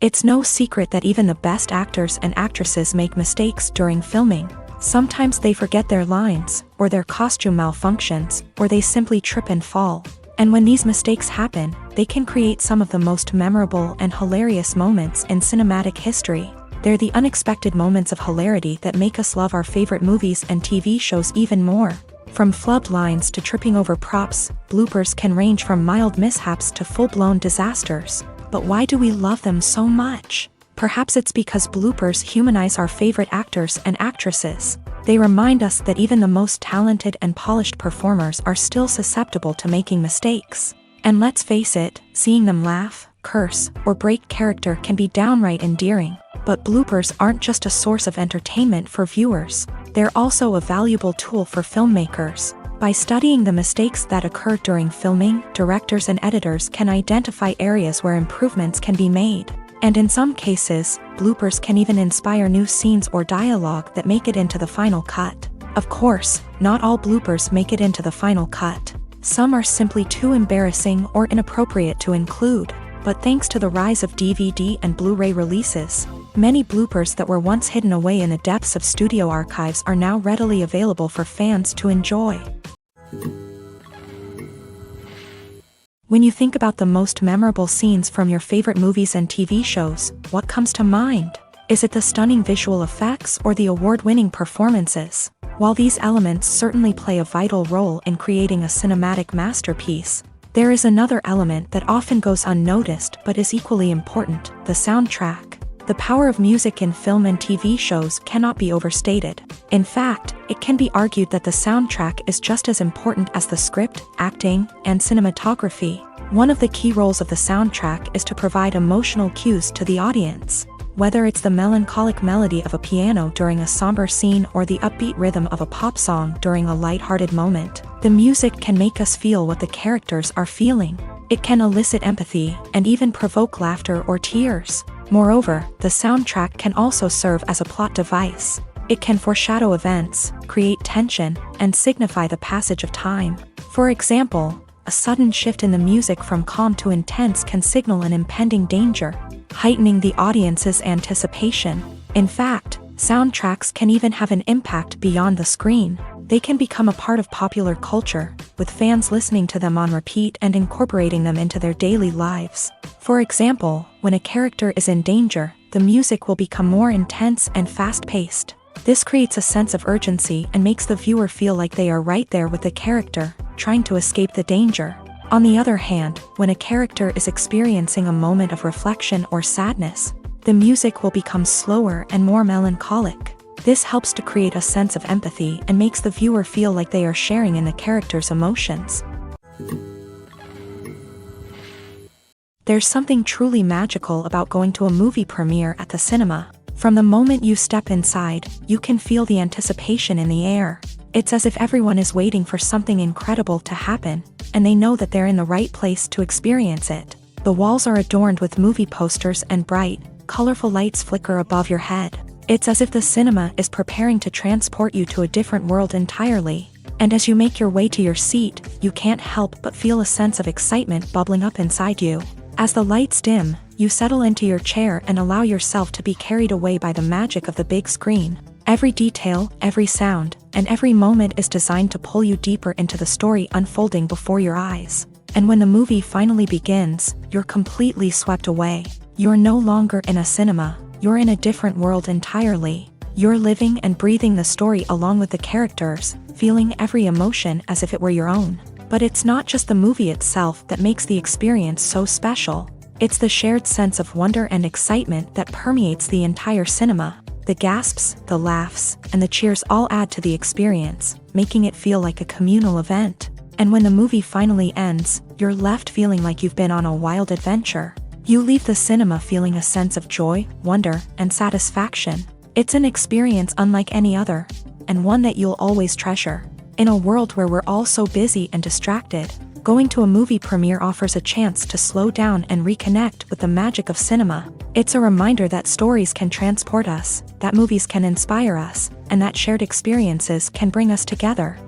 Speaker 1: It's no secret that even the best actors and actresses make mistakes during filming. Sometimes they forget their lines, or their costume malfunctions, or they simply trip and fall. And when these mistakes happen, they can create some of the most memorable and hilarious moments in cinematic history. They're the unexpected moments of hilarity that make us love our favorite movies and TV shows even more. From flubbed lines to tripping over props, bloopers can range from mild mishaps to full-blown disasters. But why do we love them so much? Perhaps it's because bloopers humanize our favorite actors and actresses. They remind us that even the most talented and polished performers are still susceptible to making mistakes. And let's face it, seeing them laugh, curse, or break character can be downright endearing. But bloopers aren't just a source of entertainment for viewers. They're also a valuable tool for filmmakers. By studying the mistakes that occur during filming, directors and editors can identify areas where improvements can be made. And in some cases, bloopers can even inspire new scenes or dialogue that make it into the final cut. Of course, not all bloopers make it into the final cut. Some are simply too embarrassing or inappropriate to include. But thanks to the rise of DVD and Blu-ray releases, many bloopers that were once hidden away in the depths of studio archives are now readily available for fans to enjoy. When you think about the most memorable scenes from your favorite movies and TV shows, what comes to mind? Is it the stunning visual effects or the award-winning performances? While these elements certainly play a vital role in creating a cinematic masterpiece, there is another element that often goes unnoticed but is equally important: the soundtrack. The power of music in film and TV shows cannot be overstated. In fact, it can be argued that the soundtrack is just as important as the script, acting, and cinematography. One of the key roles of the soundtrack is to provide emotional cues to the audience. Whether it's the melancholic melody of a piano during a somber scene or the upbeat rhythm of a pop song during a lighthearted moment, the music can make us feel what the characters are feeling. It can elicit empathy and even provoke laughter or tears. Moreover, the soundtrack can also serve as a plot device. It can foreshadow events, create tension, and signify the passage of time. For example, a sudden shift in the music from calm to intense can signal an impending danger, heightening the audience's anticipation. In fact, soundtracks can even have an impact beyond the screen. They can become a part of popular culture, with fans listening to them on repeat and incorporating them into their daily lives. For example, when a character is in danger, the music will become more intense and fast-paced. This creates a sense of urgency and makes the viewer feel like they are right there with the character, trying to escape the danger. On the other hand, when a character is experiencing a moment of reflection or sadness, the music will become slower and more melancholic. This helps to create a sense of empathy and makes the viewer feel like they are sharing in the character's emotions. There's something truly magical about going to a movie premiere at the cinema. From the moment you step inside, you can feel the anticipation in the air. It's as if everyone is waiting for something incredible to happen, and they know that they're in the right place to experience it. The walls are adorned with movie posters and bright, colorful lights flicker above your head. It's as if the cinema is preparing to transport you to a different world entirely. And as you make your way to your seat, you can't help but feel a sense of excitement bubbling up inside you. As the lights dim, you settle into your chair and allow yourself to be carried away by the magic of the big screen. Every detail, every sound, and every moment is designed to pull you deeper into the story unfolding before your eyes. And when the movie finally begins, you're completely swept away. You're no longer in a cinema, you're in a different world entirely. You're living and breathing the story along with the characters, feeling every emotion as if it were your own. But it's not just the movie itself that makes the experience so special. It's the shared sense of wonder and excitement that permeates the entire cinema. The gasps, the laughs, and the cheers all add to the experience, making it feel like a communal event. And when the movie finally ends, you're left feeling like you've been on a wild adventure. You leave the cinema feeling a sense of joy, wonder, and satisfaction. It's an experience unlike any other, and one that you'll always treasure. In a world where we're all so busy and distracted, going to a movie premiere offers a chance to slow down and reconnect with the magic of cinema. It's a reminder that stories can transport us, that movies can inspire us, and that shared experiences can bring us together.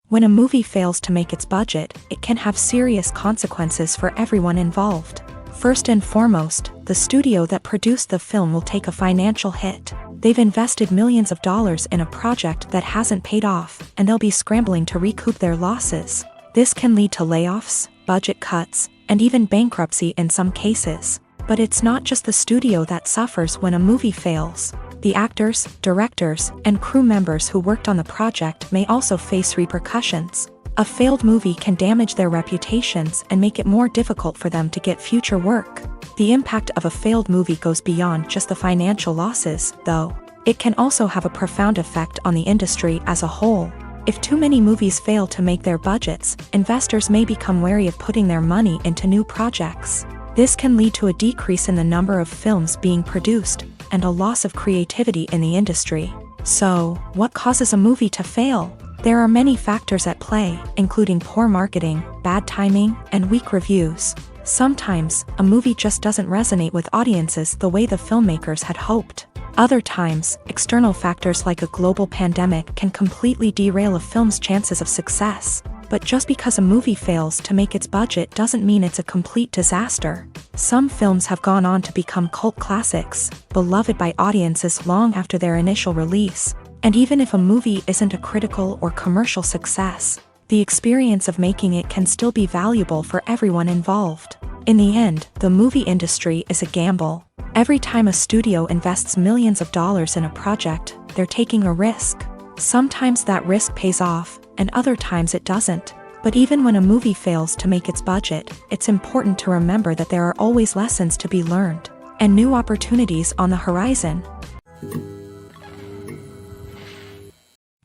Speaker 1: When a movie fails to make its budget, it can have serious consequences for everyone involved. First and foremost, the studio that produced the film will take a financial hit. They've invested millions of dollars in a project that hasn't paid off, and they'll be scrambling to recoup their losses. This can lead to layoffs, budget cuts, and even bankruptcy in some cases. But it's not just the studio that suffers when a movie fails. The actors, directors, and crew members who worked on the project may also face repercussions. A failed movie can damage their reputations and make it more difficult for them to get future work. The impact of a failed movie goes beyond just the financial losses, though. It can also have a profound effect on the industry as a whole. If too many movies fail to make their budgets, investors may become wary of putting their money into new projects. This can lead to a decrease in the number of films being produced, and a loss of creativity in the industry. So, what causes a movie to fail? There are many factors at play, including poor marketing, bad timing, and weak reviews. Sometimes, a movie just doesn't resonate with audiences the way the filmmakers had hoped. Other times, external factors like a global pandemic can completely derail a film's chances of success. But just because a movie fails to make its budget doesn't mean it's a complete disaster. Some films have gone on to become cult classics, beloved by audiences long after their initial release. And even if a movie isn't a critical or commercial success, the experience of making it can still be valuable for everyone involved. In the end, the movie industry is a gamble. Every time a studio invests millions of dollars in a project, they're taking a risk. Sometimes that risk pays off, and other times it doesn't. But even when a movie fails to make its budget, it's important to remember that there are always lessons to be learned, and new opportunities on the horizon.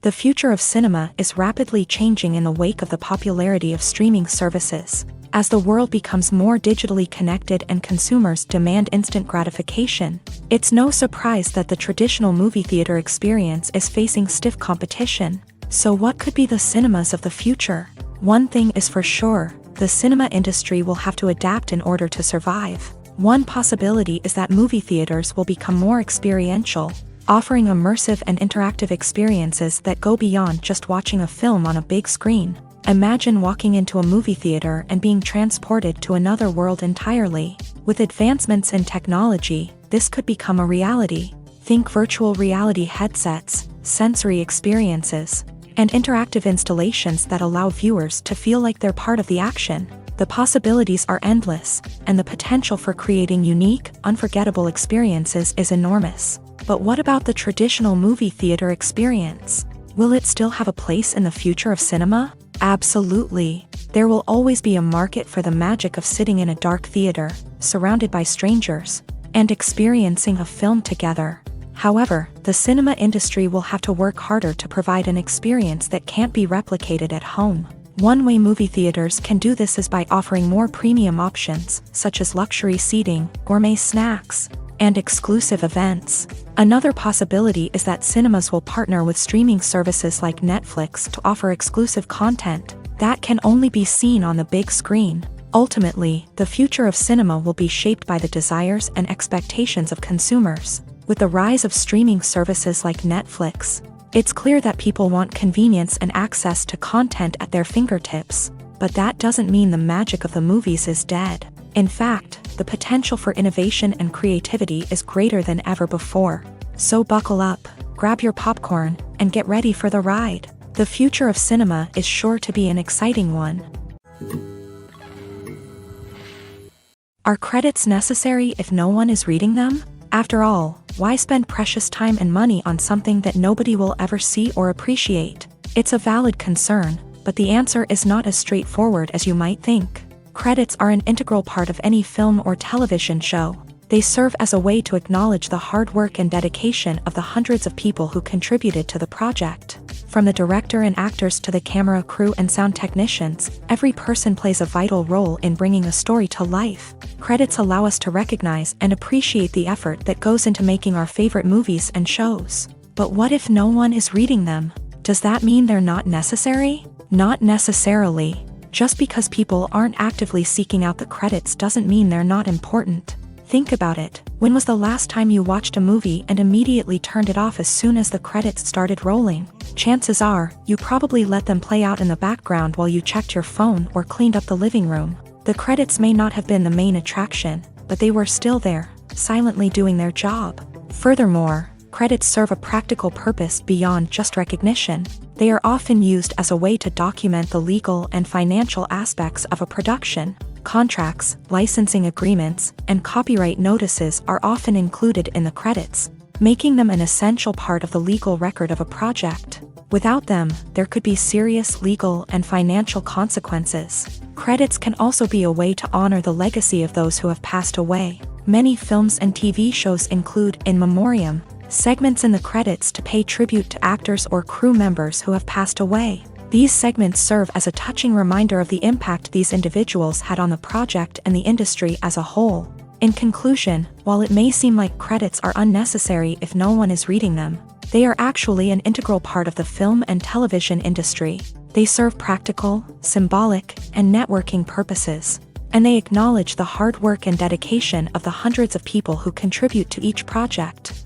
Speaker 1: The future of cinema is rapidly changing in the wake of the popularity of streaming services. As the world becomes more digitally connected and consumers demand instant gratification, it's no surprise that the traditional movie theater experience is facing stiff competition. So what could be the cinemas of the future? One thing is for sure, the cinema industry will have to adapt in order to survive. One possibility is that movie theaters will become more experiential, offering immersive and interactive experiences that go beyond just watching a film on a big screen. Imagine walking into a movie theater and being transported to another world entirely. With advancements in technology, this could become a reality. Think virtual reality headsets, sensory experiences, and interactive installations that allow viewers to feel like they're part of the action. The possibilities are endless, and the potential for creating unique, unforgettable experiences is enormous. But what about the traditional movie theater experience? Will it still have a place in the future of cinema? Absolutely. There will always be a market for the magic of sitting in a dark theater, surrounded by strangers, and experiencing a film together. However, the cinema industry will have to work harder to provide an experience that can't be replicated at home. One way movie theaters can do this is by offering more premium options, such as luxury seating, gourmet snacks, and exclusive events. Another possibility is that cinemas will partner with streaming services like Netflix to offer exclusive content that can only be seen on the big screen. Ultimately, the future of cinema will be shaped by the desires and expectations of consumers. With the rise of streaming services like Netflix, it's clear that people want convenience and access to content at their fingertips. But that doesn't mean the magic of the movies is dead. In fact, the potential for innovation and creativity is greater than ever before. So buckle up, grab your popcorn, and get ready for the ride. The future of cinema is sure to be an exciting one. Are credits necessary if no one is reading them? After all, why spend precious time and money on something that nobody will ever see or appreciate? It's a valid concern, but the answer is not as straightforward as you might think. Credits are an integral part of any film or television show. They serve as a way to acknowledge the hard work and dedication of the hundreds of people who contributed to the project. From the director and actors to the camera crew and sound technicians, every person plays a vital role in bringing a story to life. Credits allow us to recognize and appreciate the effort that goes into making our favorite movies and shows. But what if no one is reading them? Does that mean they're not necessary? Not necessarily. Just because people aren't actively seeking out the credits doesn't mean they're not important. Think about it. When was the last time you watched a movie and immediately turned it off as soon as the credits started rolling? Chances are, you probably let them play out in the background while you checked your phone or cleaned up the living room. The credits may not have been the main attraction, but they were still there, silently doing their job. Furthermore, credits serve a practical purpose beyond just recognition. They are often used as a way to document the legal and financial aspects of a production. Contracts, licensing agreements, and copyright notices are often included in the credits, making them an essential part of the legal record of a project. Without them, there could be serious legal and financial consequences. Credits can also be a way to honor the legacy of those who have passed away. Many films and TV shows include in memoriam segments in the credits to pay tribute to actors or crew members who have passed away. These segments serve as a touching reminder of the impact these individuals had on the project and the industry as a whole. In conclusion, while it may seem like credits are unnecessary if no one is reading them, they are actually an integral part of the film and television industry. They serve practical, symbolic, and networking purposes, and they acknowledge the hard work and dedication of the hundreds of people who contribute to each project.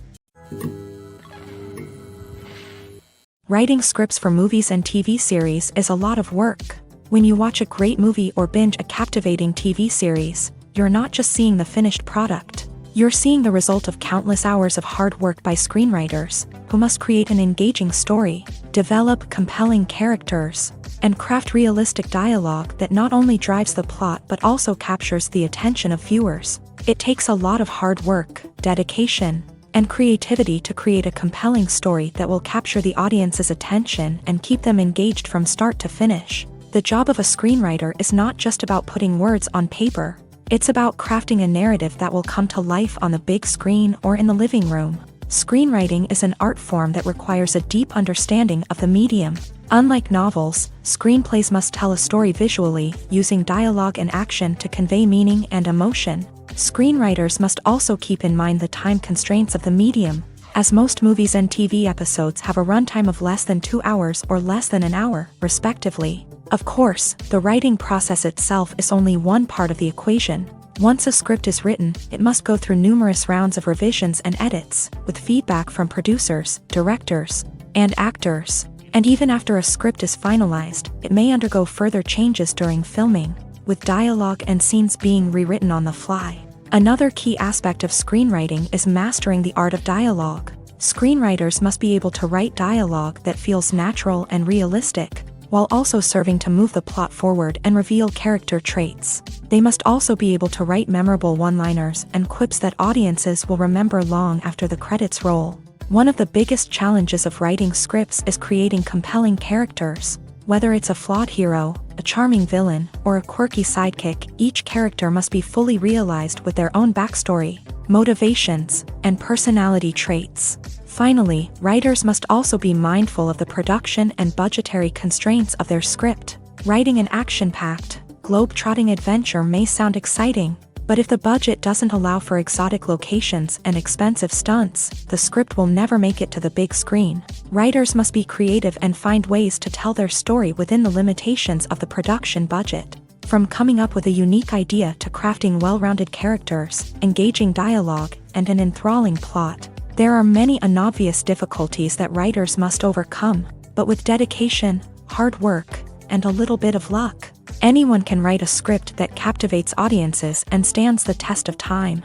Speaker 1: Writing scripts for movies and TV series is a lot of work. When you watch a great movie or binge a captivating TV series, you're not just seeing the finished product. You're seeing the result of countless hours of hard work by screenwriters, who must create an engaging story, develop compelling characters, and craft realistic dialogue that not only drives the plot but also captures the attention of viewers. It takes a lot of hard work, dedication, and creativity to create a compelling story that will capture the audience's attention and keep them engaged from start to finish. The job of a screenwriter is not just about putting words on paper. It's about crafting a narrative that will come to life on the big screen or in the living room. Screenwriting is an art form that requires a deep understanding of the medium. Unlike novels, screenplays must tell a story visually, using dialogue and action to convey meaning and emotion. Screenwriters must also keep in mind the time constraints of the medium, as most movies and TV episodes have a runtime of less than 2 hours or less than an hour, respectively. Of course, the writing process itself is only one part of the equation. Once a script is written, it must go through numerous rounds of revisions and edits, with feedback from producers, directors, and actors. And even after a script is finalized, it may undergo further changes during filming, with dialogue and scenes being rewritten on the fly. Another key aspect of screenwriting is mastering the art of dialogue. Screenwriters must be able to write dialogue that feels natural and realistic, while also serving to move the plot forward and reveal character traits. They must also be able to write memorable one-liners and quips that audiences will remember long after the credits roll. One of the biggest challenges of writing scripts is creating compelling characters. Whether it's a flawed hero, a charming villain, or a quirky sidekick, each character must be fully realized with their own backstory, motivations, and personality traits. Finally, writers must also be mindful of the production and budgetary constraints of their script. Writing an action-packed, globe-trotting adventure may sound exciting, but if the budget doesn't allow for exotic locations and expensive stunts, the script will never make it to the big screen. Writers must be creative and find ways to tell their story within the limitations of the production budget. From coming up with a unique idea to crafting well-rounded characters, engaging dialogue, and an enthralling plot, there are many unobvious difficulties that writers must overcome, but with dedication, hard work, and a little bit of luck, anyone can write a script that captivates audiences and stands the test of time.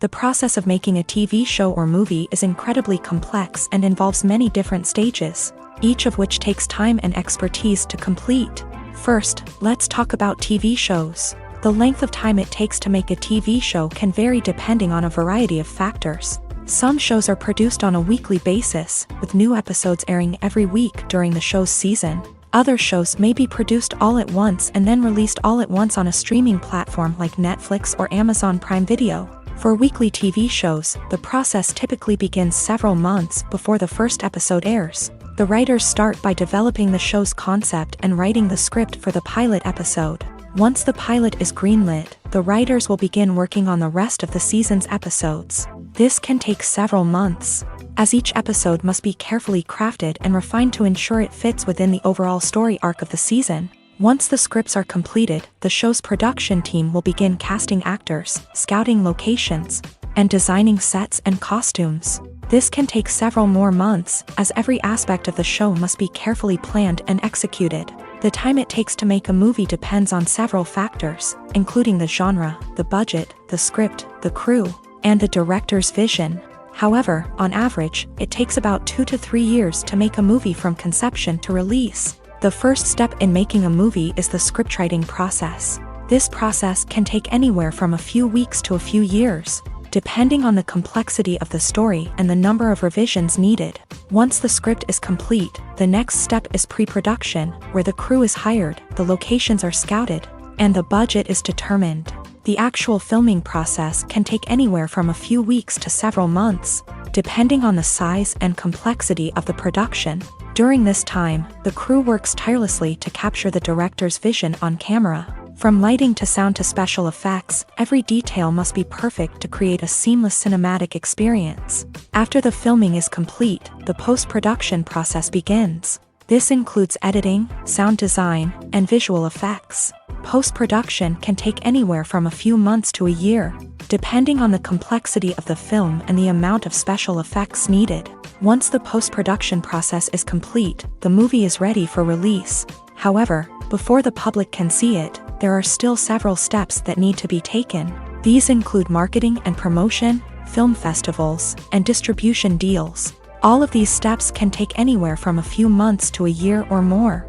Speaker 1: The process of making a TV show or movie is incredibly complex and involves many different stages, each of which takes time and expertise to complete. First, let's talk about TV shows. The length of time it takes to make a TV show can vary depending on a variety of factors. Some shows are produced on a weekly basis, with new episodes airing every week during the show's season. Other shows may be produced all at once and then released all at once on a streaming platform like Netflix or Amazon Prime Video. For weekly TV shows, the process typically begins several months before the first episode airs. The writers start by developing the show's concept and writing the script for the pilot episode. Once the pilot is greenlit, the writers will begin working on the rest of the season's episodes. This can take several months, as each episode must be carefully crafted and refined to ensure it fits within the overall story arc of the season. Once the scripts are completed, the show's production team will begin casting actors, scouting locations, and designing sets and costumes. This can take several more months, as every aspect of the show must be carefully planned and executed. The time it takes to make a movie depends on several factors, including the genre, the budget, the script, the crew, and the director's vision. However, on average, it takes about 2 to 3 years to make a movie from conception to release. The first step in making a movie is the scriptwriting process. This process can take anywhere from a few weeks to a few years, depending on the complexity of the story and the number of revisions needed. Once the script is complete, the next step is pre-production, where the crew is hired, the locations are scouted, and the budget is determined. The actual filming process can take anywhere from a few weeks to several months, depending on the size and complexity of the production. During this time, the crew works tirelessly to capture the director's vision on camera. From lighting to sound to special effects, every detail must be perfect to create a seamless cinematic experience. After the filming is complete, the post-production process begins. This includes editing, sound design, and visual effects. Post-production can take anywhere from a few months to a year, depending on the complexity of the film and the amount of special effects needed. Once the post-production process is complete, the movie is ready for release. However, before the public can see it, there are still several steps that need to be taken. These include marketing and promotion, film festivals, and distribution deals. All of these steps can take anywhere from a few months to a year or more.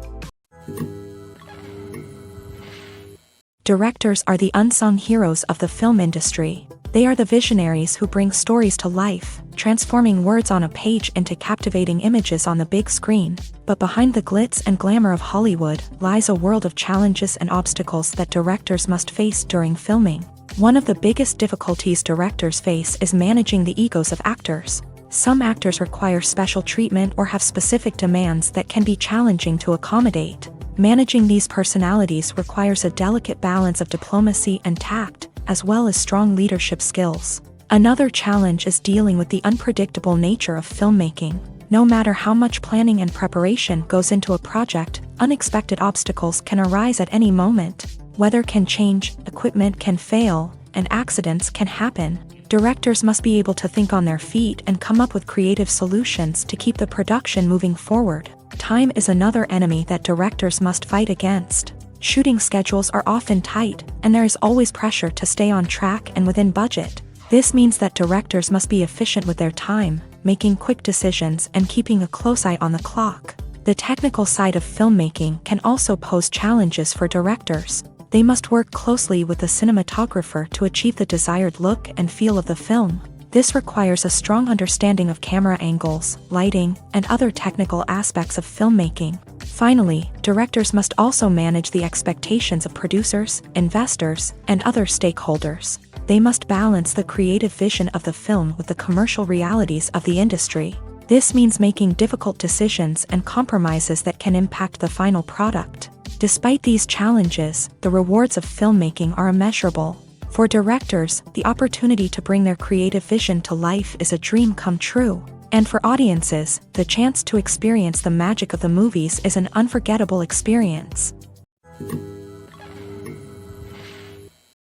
Speaker 1: Directors are the unsung heroes of the film industry. They are the visionaries who bring stories to life, transforming words on a page into captivating images on the big screen. But behind the glitz and glamour of Hollywood lies a world of challenges and obstacles that directors must face during filming. One of the biggest difficulties directors face is managing the egos of actors. Some actors require special treatment or have specific demands that can be challenging to accommodate. Managing these personalities requires a delicate balance of diplomacy and tact, as well as strong leadership skills. Another challenge is dealing with the unpredictable nature of filmmaking. No matter how much planning and preparation goes into a project, unexpected obstacles can arise at any moment. Weather can change, equipment can fail, and accidents can happen. Directors must be able to think on their feet and come up with creative solutions to keep the production moving forward. Time is another enemy that directors must fight against. Shooting schedules are often tight, and there is always pressure to stay on track and within budget. This means that directors must be efficient with their time, making quick decisions and keeping a close eye on the clock. The technical side of filmmaking can also pose challenges for directors. They must work closely with the cinematographer to achieve the desired look and feel of the film. This requires a strong understanding of camera angles, lighting, and other technical aspects of filmmaking. Finally, directors must also manage the expectations of producers, investors, and other stakeholders. They must balance the creative vision of the film with the commercial realities of the industry. This means making difficult decisions and compromises that can impact the final product. Despite these challenges, the rewards of filmmaking are immeasurable. For directors, the opportunity to bring their creative vision to life is a dream come true. And for audiences, the chance to experience the magic of the movies is an unforgettable experience.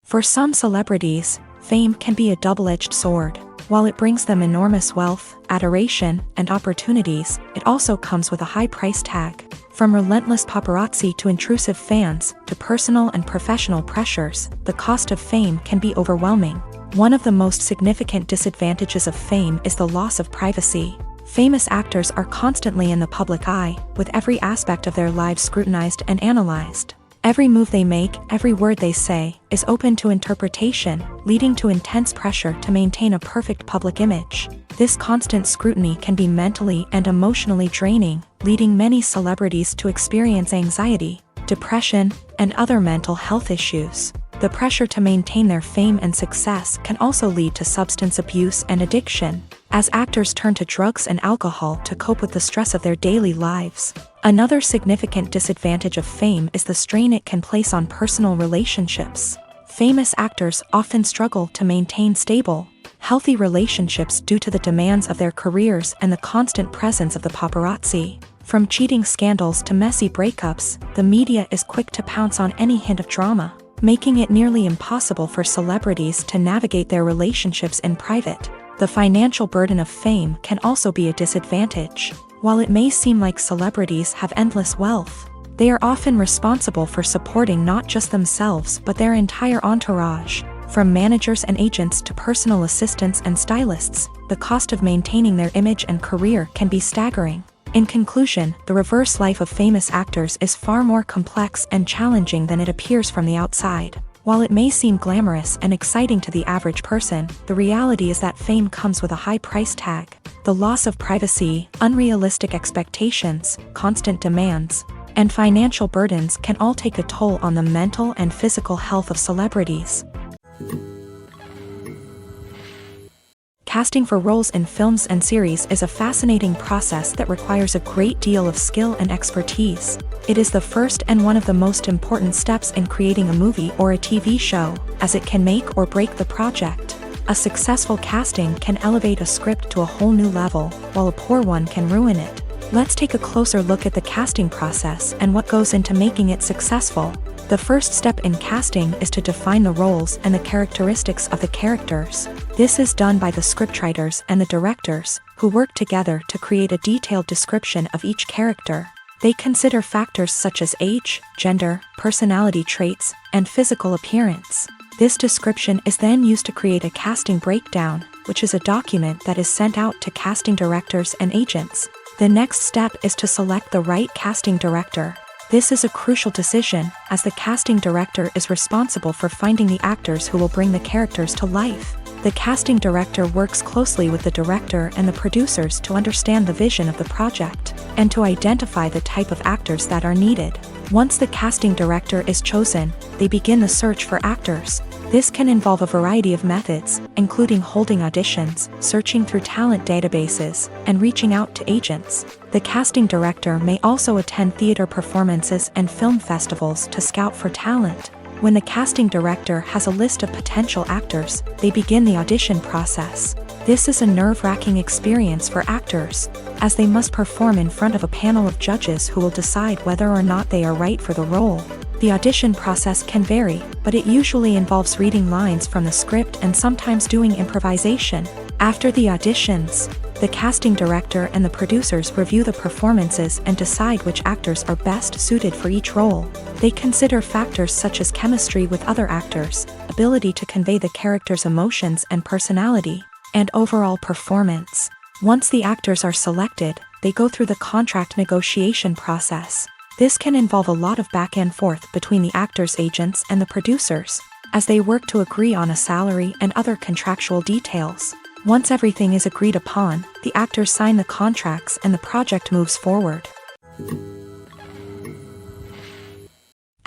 Speaker 1: For some celebrities, fame can be a double-edged sword. While it brings them enormous wealth, adoration, and opportunities, it also comes with a high price tag. From relentless paparazzi to intrusive fans, to personal and professional pressures, the cost of fame can be overwhelming. One of the most significant disadvantages of fame is the loss of privacy. Famous actors are constantly in the public eye, with every aspect of their lives scrutinized and analyzed. Every move they make, every word they say, is open to interpretation, leading to intense pressure to maintain a perfect public image. This constant scrutiny can be mentally and emotionally draining, leading many celebrities to experience anxiety, depression, and other mental health issues. The pressure to maintain their fame and success can also lead to substance abuse and addiction, as actors turn to drugs and alcohol to cope with the stress of their daily lives. Another significant disadvantage of fame is the strain it can place on personal relationships. Famous actors often struggle to maintain stable, healthy relationships due to the demands of their careers and the constant presence of the paparazzi. From cheating scandals to messy breakups, the media is quick to pounce on any hint of drama, making it nearly impossible for celebrities to navigate their relationships in private. The financial burden of fame can also be a disadvantage. While it may seem like celebrities have endless wealth, they are often responsible for supporting not just themselves but their entire entourage. From managers and agents to personal assistants and stylists, the cost of maintaining their image and career can be staggering. In conclusion, the reverse life of famous actors is far more complex and challenging than it appears from the outside. While it may seem glamorous and exciting to the average person, the reality is that fame comes with a high price tag. The loss of privacy, unrealistic expectations, constant demands, and financial burdens can all take a toll on the mental and physical health of celebrities. Casting for roles in films and series is a fascinating process that requires a great deal of skill and expertise. It is the first and one of the most important steps in creating a movie or a TV show, as it can make or break the project. A successful casting can elevate a script to a whole new level, while a poor one can ruin it. Let's take a closer look at the casting process and what goes into making it successful. The first step in casting is to define the roles and the characteristics of the characters. This is done by the scriptwriters and the directors, who work together to create a detailed description of each character. They consider factors such as age, gender, personality traits, and physical appearance. This description is then used to create a casting breakdown, which is a document that is sent out to casting directors and agents. The next step is to select the right casting director. This is a crucial decision, as the casting director is responsible for finding the actors who will bring the characters to life. The casting director works closely with the director and the producers to understand the vision of the project, and to identify the type of actors that are needed. Once the casting director is chosen, they begin the search for actors. This can involve a variety of methods, including holding auditions, searching through talent databases, and reaching out to agents. The casting director may also attend theater performances and film festivals to scout for talent. When the casting director has a list of potential actors, they begin the audition process. This is a nerve-wracking experience for actors, as they must perform in front of a panel of judges who will decide whether or not they are right for the role. The audition process can vary, but it usually involves reading lines from the script and sometimes doing improvisation. After the auditions, the casting director and the producers review the performances and decide which actors are best suited for each role. They consider factors such as chemistry with other actors, ability to convey the character's emotions and personality, and overall performance. Once the actors are selected, they go through the contract negotiation process. This can involve a lot of back and forth between the actors' agents and the producers, as they work to agree on a salary and other contractual details. Once everything is agreed upon, the actors sign the contracts and the project moves forward.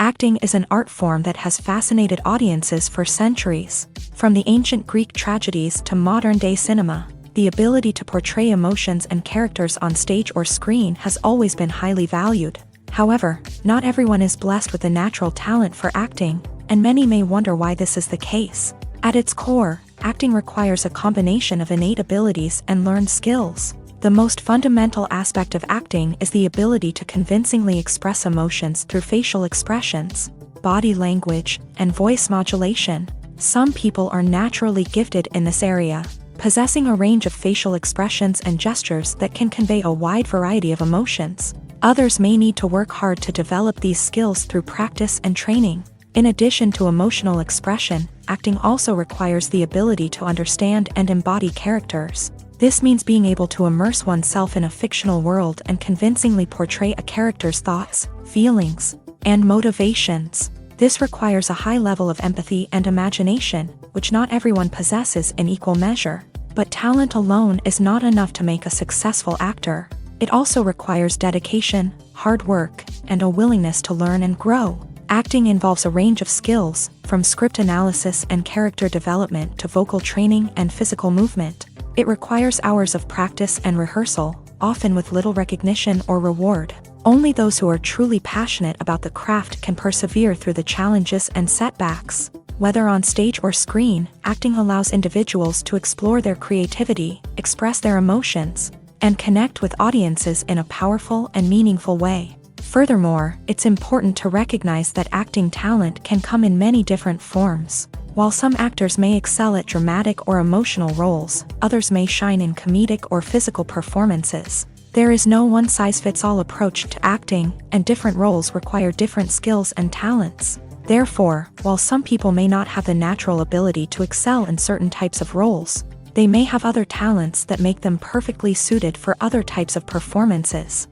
Speaker 1: Acting is an art form that has fascinated audiences for centuries. From the ancient Greek tragedies to modern-day cinema, the ability to portray emotions and characters on stage or screen has always been highly valued. However, not everyone is blessed with a natural talent for acting, and many may wonder why this is the case. At its core, acting requires a combination of innate abilities and learned skills. The most fundamental aspect of acting is the ability to convincingly express emotions through facial expressions, body language, and voice modulation. Some people are naturally gifted in this area, possessing a range of facial expressions and gestures that can convey a wide variety of emotions. Others may need to work hard to develop these skills through practice and training. In addition to emotional expression, acting also requires the ability to understand and embody characters. This means being able to immerse oneself in a fictional world and convincingly portray a character's thoughts, feelings, and motivations. This requires a high level of empathy and imagination, which not everyone possesses in equal measure. But talent alone is not enough to make a successful actor. It also requires dedication, hard work, and a willingness to learn and grow. Acting involves a range of skills, from script analysis and character development to vocal training and physical movement. It requires hours of practice and rehearsal, often with little recognition or reward. Only those who are truly passionate about the craft can persevere through the challenges and setbacks. Whether on stage or screen, acting allows individuals to explore their creativity, express their emotions, and connect with audiences in a powerful and meaningful way. Furthermore, it's important to recognize that acting talent can come in many different forms. While some actors may excel at dramatic or emotional roles, others may shine in comedic or physical performances. There is no one-size-fits-all approach to acting, and different roles require different skills and talents. Therefore, while some people may not have the natural ability to excel in certain types of roles, they may have other talents that make them perfectly suited for other types of performances.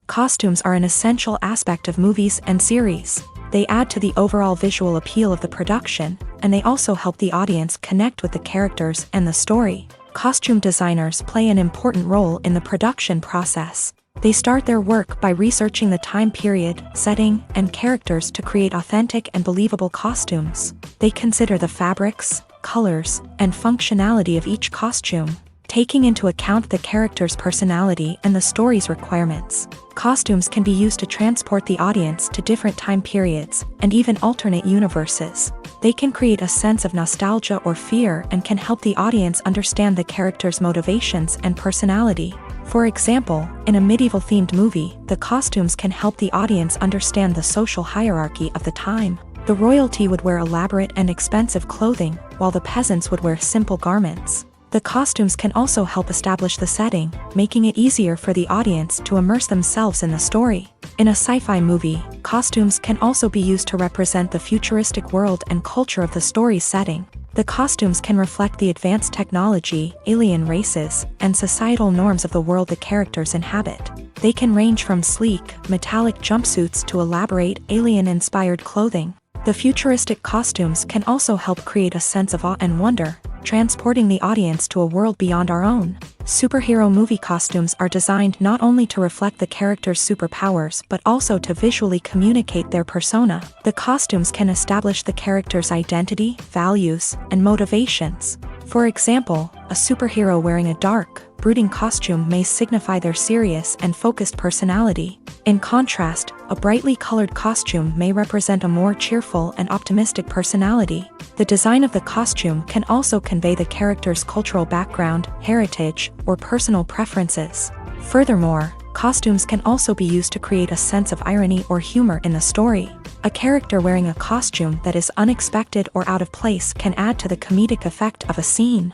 Speaker 1: Costumes are an essential aspect of movies and series. They add to the overall visual appeal of the production, and they also help the audience connect with the characters and the story. Costume designers play an important role in the production process. They start their work by researching the time period, setting, and characters to create authentic and believable costumes. They consider the fabrics, colors, and functionality of each costume, taking into account the character's personality and the story's requirements. Costumes can be used to transport the audience to different time periods, and even alternate universes. They can create a sense of nostalgia or fear and can help the audience understand the character's motivations and personality. For example, in a medieval-themed movie, the costumes can help the audience understand the social hierarchy of the time. The royalty would wear elaborate and expensive clothing, while the peasants would wear simple garments. The costumes can also help establish the setting, making it easier for the audience to immerse themselves in the story. In a sci-fi movie, costumes can also be used to represent the futuristic world and culture of the story's setting. The costumes can reflect the advanced technology, alien races, and societal norms of the world the characters inhabit. They can range from sleek, metallic jumpsuits to elaborate, alien-inspired clothing. The futuristic costumes can also help create a sense of awe and wonder, transporting the audience to a world beyond our own. Superhero movie costumes are designed not only to reflect the character's superpowers but also to visually communicate their persona. The costumes can establish the character's identity, values, and motivations. For example, a superhero wearing a dark, brooding costume may signify their serious and focused personality. In contrast, a brightly colored costume may represent a more cheerful and optimistic personality. The design of the costume can also convey the character's cultural background, heritage, or personal preferences. Furthermore, costumes can also be used to create a sense of irony or humor in the story. A character wearing a costume that is unexpected or out of place can add to the comedic effect of a scene.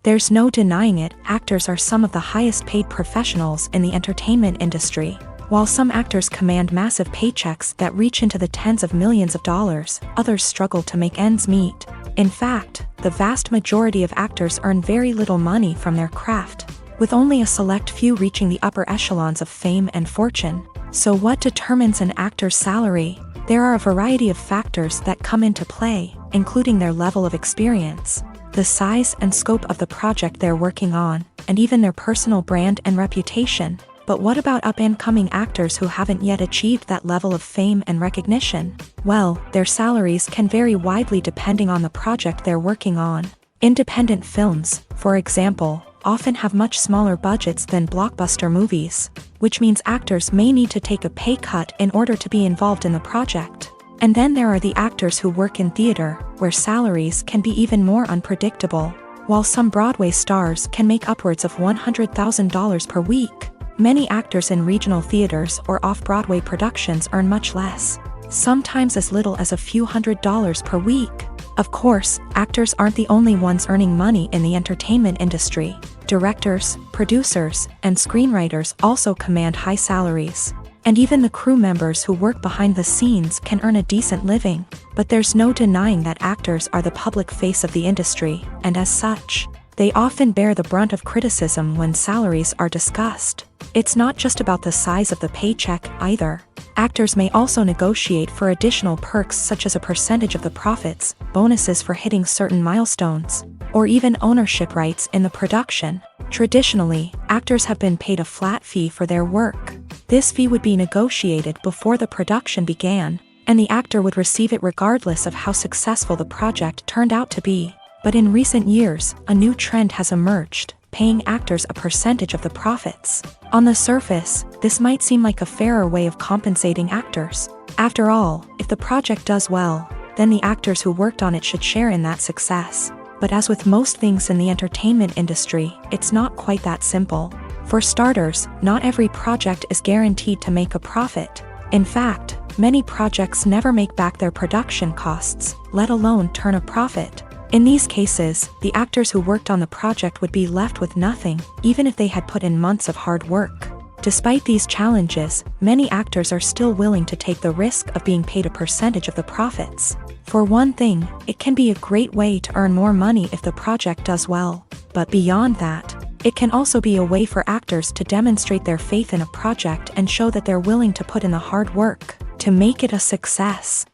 Speaker 1: There's no denying it, actors are some of the highest paid professionals in the entertainment industry. While some actors command massive paychecks that reach into the tens of millions of dollars, others struggle to make ends meet. In fact, the vast majority of actors earn very little money from their craft, with only a select few reaching the upper echelons of fame and fortune. So what determines an actor's salary? There are a variety of factors that come into play, including their level of experience, the size and scope of the project they're working on, and even their personal brand and reputation. But what about up-and-coming actors who haven't yet achieved that level of fame and recognition? Well, their salaries can vary widely depending on the project they're working on. Independent films, for example, often have much smaller budgets than blockbuster movies, which means actors may need to take a pay cut in order to be involved in the project. And then there are the actors who work in theater, where salaries can be even more unpredictable. While some Broadway stars can make upwards of $100,000 per week, many actors in regional theaters or off-Broadway productions earn much less, sometimes as little as a few $100s per week. Of course, actors aren't the only ones earning money in the entertainment industry. Directors, producers, and screenwriters also command high salaries. And even the crew members who work behind the scenes can earn a decent living. But there's no denying that actors are the public face of the industry, and as such, they often bear the brunt of criticism when salaries are discussed. It's not just about the size of the paycheck, either. Actors may also negotiate for additional perks such as a percentage of the profits, bonuses for hitting certain milestones, or even ownership rights in the production. Traditionally, actors have been paid a flat fee for their work. This fee would be negotiated before the production began, and the actor would receive it regardless of how successful the project turned out to be. But in recent years, a new trend has emerged. paying actors a percentage of the profits. On the surface, this might seem like a fairer way of compensating actors. After all, if the project does well, then the actors who worked on it should share in that success. But as with most things in the entertainment industry, it's not quite that simple. For starters, not every project is guaranteed to make a profit. In fact, many projects never make back their production costs, let alone turn a profit. In these cases, the actors who worked on the project would be left with nothing, even if they had put in months of hard work. Despite these challenges, many actors are still willing to take the risk of being paid a percentage of the profits. For one thing, it can be a great way to earn more money if the project does well. But beyond that, it can also be a way for actors to demonstrate their faith in a project and show that they're willing to put in the hard work to make it a success.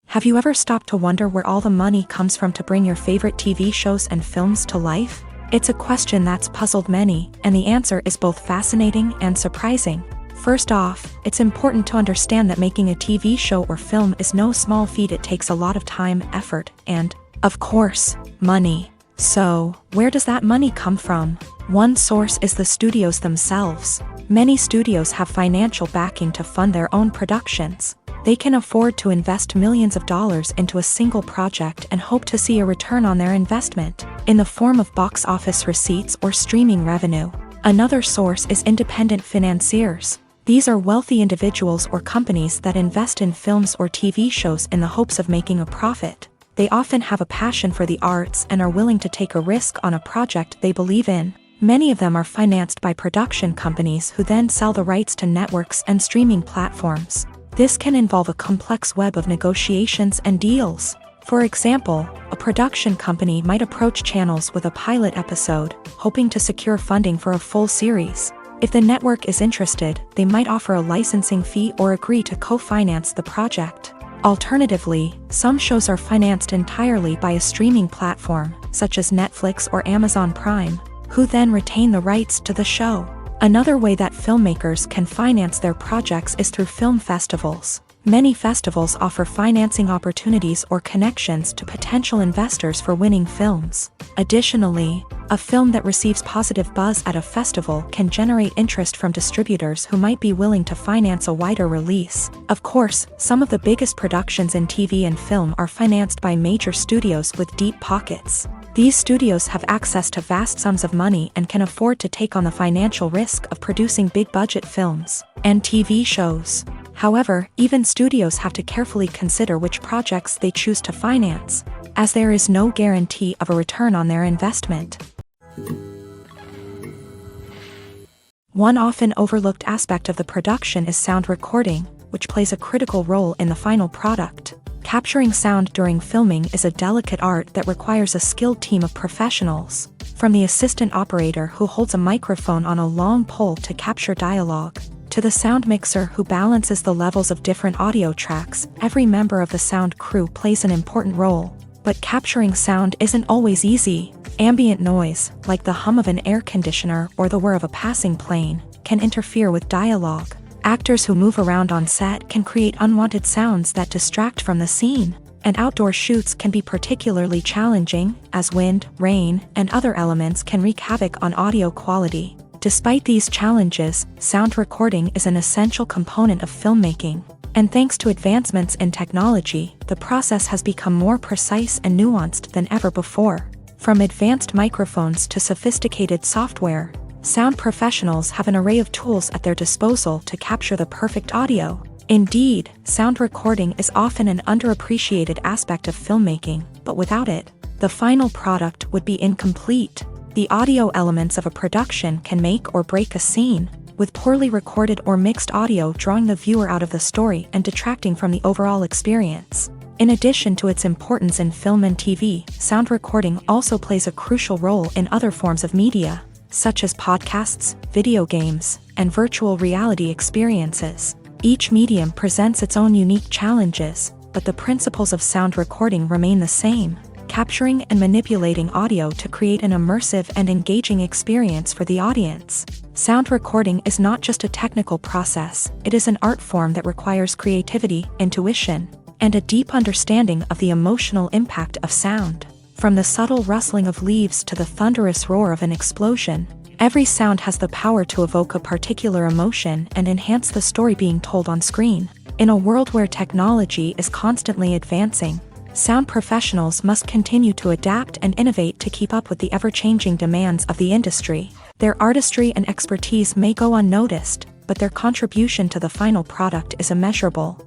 Speaker 1: Have you ever stopped to wonder where all the money comes from to bring your favorite TV shows and films to life? It's a question that's puzzled many, and the answer is both fascinating and surprising. First off, it's important to understand that making a TV show or film is no small feat. It takes a lot of time, effort, and, of course, money. So, where does that money come from? One source is the studios themselves. Many studios have financial backing to fund their own productions. They can afford to invest millions of dollars into a single project and hope to see a return on their investment, in the form of box office receipts or streaming revenue. Another source is independent financiers. These are wealthy individuals or companies that invest in films or TV shows in the hopes of making a profit. They often have a passion for the arts and are willing to take a risk on a project they believe in. Many of them are financed by production companies who then sell the rights to networks and streaming platforms. This can involve a complex web of negotiations and deals. For example, a production company might approach channels with a pilot episode, hoping to secure funding for a full series. If the network is interested, they might offer a licensing fee or agree to co-finance the project. Alternatively, some shows are financed entirely by a streaming platform, such as Netflix or Amazon Prime, who then retain the rights to the show. Another way that filmmakers can finance their projects is through film festivals. Many festivals offer financing opportunities or connections to potential investors for winning films. Additionally, a film that receives positive buzz at a festival can generate interest from distributors who might be willing to finance a wider release. Of course, some of the biggest productions in TV and film are financed by major studios with deep pockets. These studios have access to vast sums of money and can afford to take on the financial risk of producing big-budget films and TV shows. However, even studios have to carefully consider which projects they choose to finance, as there is no guarantee of a return on their investment. One often overlooked aspect of the production is sound recording, which plays a critical role in the final product. Capturing sound during filming is a delicate art that requires a skilled team of professionals. From the assistant operator who holds a microphone on a long pole to capture dialogue, to the sound mixer who balances the levels of different audio tracks, every member of the sound crew plays an important role. But capturing sound isn't always easy. Ambient noise, like the hum of an air conditioner or the whir of a passing plane, can interfere with dialogue. Actors who move around on set can create unwanted sounds that distract from the scene, and outdoor shoots can be particularly challenging, as wind, rain, and other elements can wreak havoc on audio quality. Despite these challenges, sound recording is an essential component of filmmaking, and thanks to advancements in technology, the process has become more precise and nuanced than ever before. From advanced microphones to sophisticated software, sound professionals have an array of tools at their disposal to capture the perfect audio. Indeed, sound recording is often an underappreciated aspect of filmmaking, but without it, the final product would be incomplete. The audio elements of a production can make or break a scene, with poorly recorded or mixed audio drawing the viewer out of the story and detracting from the overall experience. In addition to its importance in film and TV, sound recording also plays a crucial role in other forms of media, such as podcasts, video games, and virtual reality experiences. Each medium presents its own unique challenges, but the principles of sound recording remain the same, capturing and manipulating audio to create an immersive and engaging experience for the audience. Sound recording is not just a technical process, it is an art form that requires creativity, intuition, and a deep understanding of the emotional impact of sound. From the subtle rustling of leaves to the thunderous roar of an explosion, every sound has the power to evoke a particular emotion and enhance the story being told on screen. In a world where technology is constantly advancing, sound professionals must continue to adapt and innovate to keep up with the ever-changing demands of the industry. Their artistry and expertise may go unnoticed, but their contribution to the final product is immeasurable.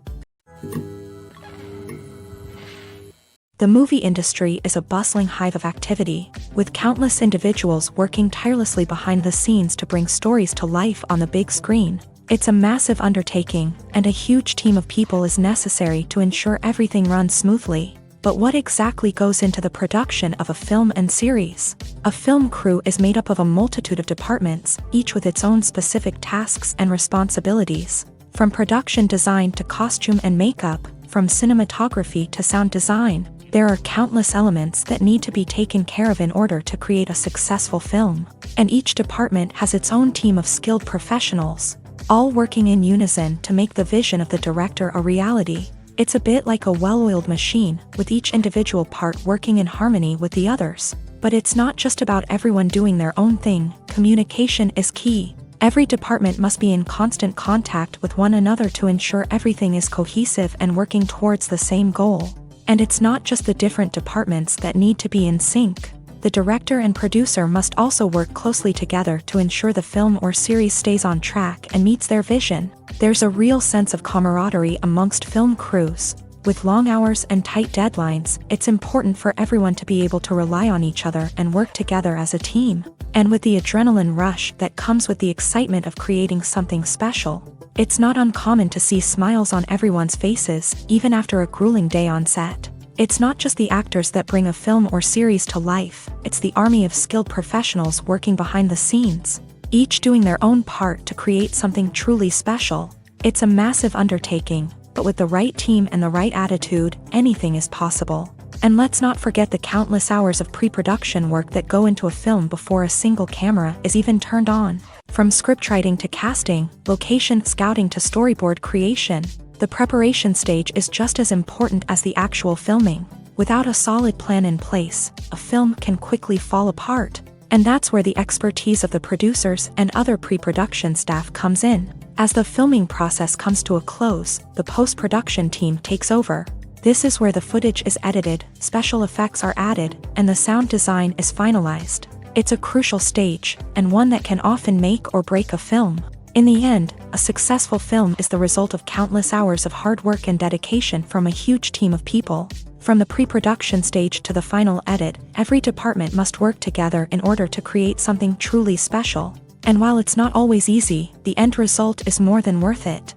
Speaker 1: The movie industry is a bustling hive of activity, with countless individuals working tirelessly behind the scenes to bring stories to life on the big screen. It's a massive undertaking, and a huge team of people is necessary to ensure everything runs smoothly. But what exactly goes into the production of a film and series? A film crew is made up of a multitude of departments, each with its own specific tasks and responsibilities. From production design to costume and makeup, from cinematography to sound design, there are countless elements that need to be taken care of in order to create a successful film. And each department has its own team of skilled professionals, all working in unison to make the vision of the director a reality. It's a bit like a well-oiled machine, with each individual part working in harmony with the others. But it's not just about everyone doing their own thing. Communication is key. Every department must be in constant contact with one another to ensure everything is cohesive and working towards the same goal. And it's not just the different departments that need to be in sync. The director and producer must also work closely together to ensure the film or series stays on track and meets their vision. There's a real sense of camaraderie amongst film crews. With long hours and tight deadlines, it's important for everyone to be able to rely on each other and work together as a team. And with the adrenaline rush that comes with the excitement of creating something special, it's not uncommon to see smiles on everyone's faces, even after a grueling day on set. It's not just the actors that bring a film or series to life, it's the army of skilled professionals working behind the scenes, each doing their own part to create something truly special. It's a massive undertaking, but with the right team and the right attitude, anything is possible. And let's not forget the countless hours of pre-production work that go into a film before a single camera is even turned on. From scriptwriting to casting, location scouting to storyboard creation, the preparation stage is just as important as the actual filming. Without a solid plan in place, a film can quickly fall apart. And that's where the expertise of the producers and other pre-production staff comes in. As the filming process comes to a close, the post-production team takes over. This is where the footage is edited, special effects are added, and the sound design is finalized. It's a crucial stage, and one that can often make or break a film. In the end, a successful film is the result of countless hours of hard work and dedication from a huge team of people. From the pre-production stage to the final edit, every department must work together in order to create something truly special. And while it's not always easy, the end result is more than worth it.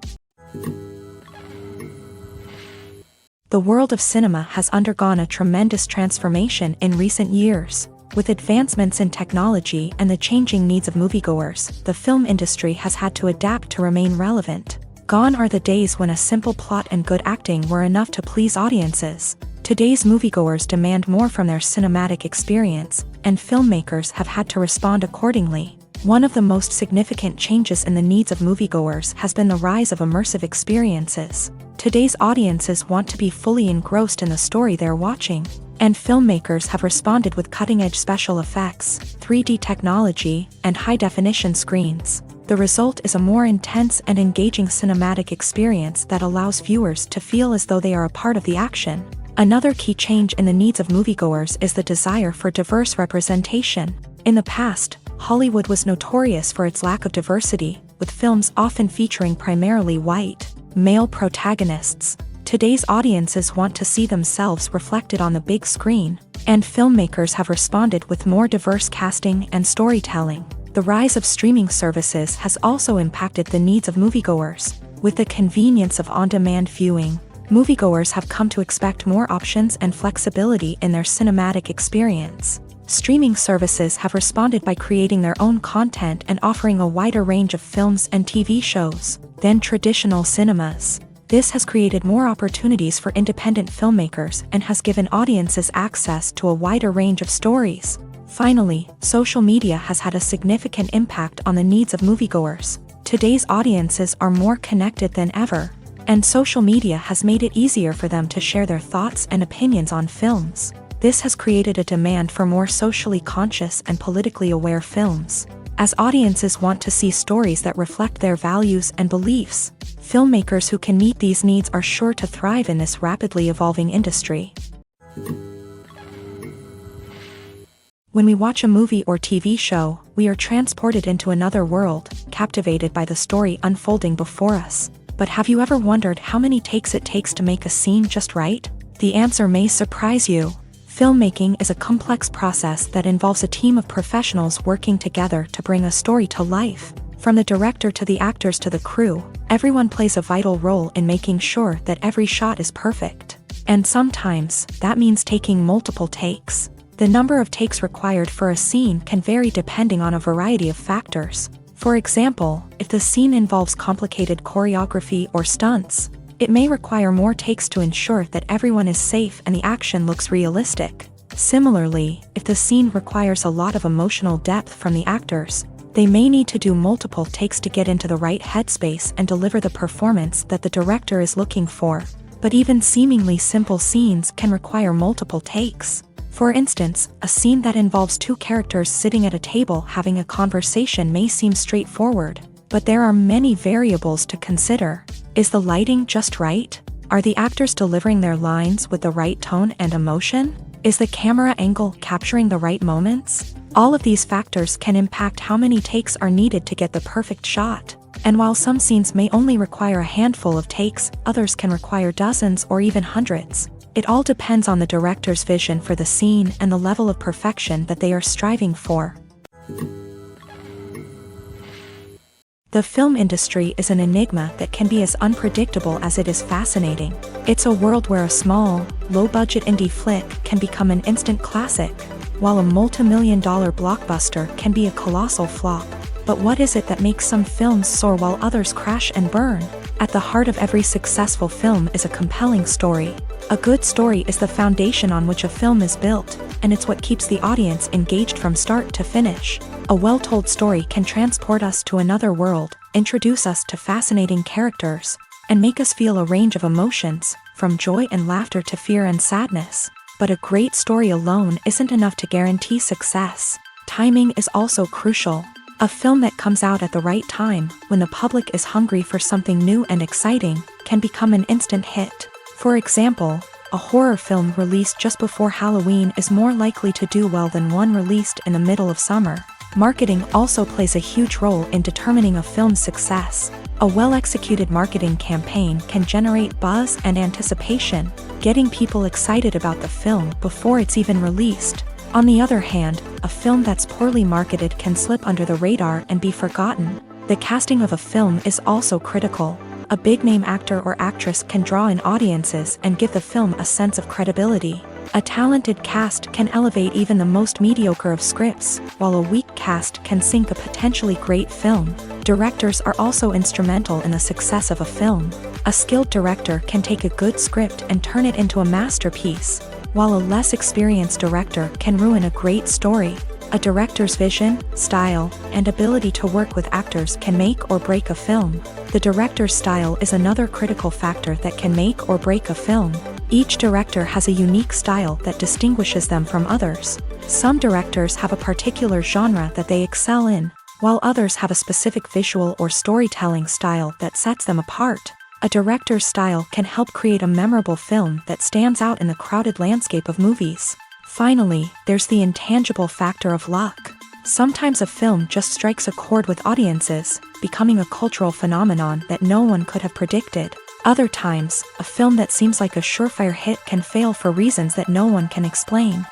Speaker 1: The world of cinema has undergone a tremendous transformation in recent years. With advancements in technology and the changing needs of moviegoers, the film industry has had to adapt to remain relevant. Gone are the days when a simple plot and good acting were enough to please audiences. Today's moviegoers demand more from their cinematic experience, and filmmakers have had to respond accordingly. One of the most significant changes in the needs of moviegoers has been the rise of immersive experiences. Today's audiences want to be fully engrossed in the story they're watching, and filmmakers have responded with cutting-edge special effects, 3D technology, and high-definition screens. The result is a more intense and engaging cinematic experience that allows viewers to feel as though they are a part of the action. Another key change in the needs of moviegoers is the desire for diverse representation. In the past, Hollywood was notorious for its lack of diversity, with films often featuring primarily white, male protagonists. Today's audiences want to see themselves reflected on the big screen, and filmmakers have responded with more diverse casting and storytelling. The rise of streaming services has also impacted the needs of moviegoers. With the convenience of on-demand viewing, moviegoers have come to expect more options and flexibility in their cinematic experience. Streaming services have responded by creating their own content and offering a wider range of films and TV shows than traditional cinemas. This has created more opportunities for independent filmmakers and has given audiences access to a wider range of stories. Finally, social media has had a significant impact on the needs of moviegoers. Today's audiences are more connected than ever, and social media has made it easier for them to share their thoughts and opinions on films. This has created a demand for more socially conscious and politically aware films. As audiences want to see stories that reflect their values and beliefs, filmmakers who can meet these needs are sure to thrive in this rapidly evolving industry. When we watch a movie or TV show, we are transported into another world, captivated by the story unfolding before us. But have you ever wondered how many takes it takes to make a scene just right? The answer may surprise you. Filmmaking is a complex process that involves a team of professionals working together to bring a story to life. From the director to the actors to the crew, everyone plays a vital role in making sure that every shot is perfect. And sometimes, that means taking multiple takes. The number of takes required for a scene can vary depending on a variety of factors. For example, if the scene involves complicated choreography or stunts, it may require more takes to ensure that everyone is safe and the action looks realistic. Similarly, if the scene requires a lot of emotional depth from the actors, they may need to do multiple takes to get into the right headspace and deliver the performance that the director is looking for. But even seemingly simple scenes can require multiple takes. For instance, a scene that involves two characters sitting at a table having a conversation may seem straightforward, but there are many variables to consider. Is the lighting just right? Are the actors delivering their lines with the right tone and emotion? Is the camera angle capturing the right moments? All of these factors can impact how many takes are needed to get the perfect shot. And while some scenes may only require a handful of takes, others can require dozens or even hundreds. It all depends on the director's vision for the scene and the level of perfection that they are striving for. The film industry is an enigma that can be as unpredictable as it is fascinating. It's a world where a small, low-budget indie flick can become an instant classic, while a multi-million-dollar blockbuster can be a colossal flop. But what is it that makes some films soar while others crash and burn? At the heart of every successful film is a compelling story. A good story is the foundation on which a film is built, and it's what keeps the audience engaged from start to finish. A well-told story can transport us to another world, introduce us to fascinating characters, and make us feel a range of emotions, from joy and laughter to fear and sadness. But a great story alone isn't enough to guarantee success. Timing is also crucial. A film that comes out at the right time, when the public is hungry for something new and exciting, can become an instant hit. For example, a horror film released just before Halloween is more likely to do well than one released in the middle of summer. Marketing also plays a huge role in determining a film's success. A well-executed marketing campaign can generate buzz and anticipation, getting people excited about the film before it's even released. On the other hand, a film that's poorly marketed can slip under the radar and be forgotten. The casting of a film is also critical. A big-name actor or actress can draw in audiences and give the film a sense of credibility. A talented cast can elevate even the most mediocre of scripts, while a weak cast can sink a potentially great film. Directors are also instrumental in the success of a film. A skilled director can take a good script and turn it into a masterpiece, while a less experienced director can ruin a great story. A director's vision, style, and ability to work with actors can make or break a film. The director's style is another critical factor that can make or break a film. Each director has a unique style that distinguishes them from others. Some directors have a particular genre that they excel in, while others have a specific visual or storytelling style that sets them apart. A director's style can help create a memorable film that stands out in the crowded landscape of movies. Finally, there's the intangible factor of luck. Sometimes a film just strikes a chord with audiences, becoming a cultural phenomenon that no one could have predicted. Other times, a film that seems like a surefire hit can fail for reasons that no one can explain.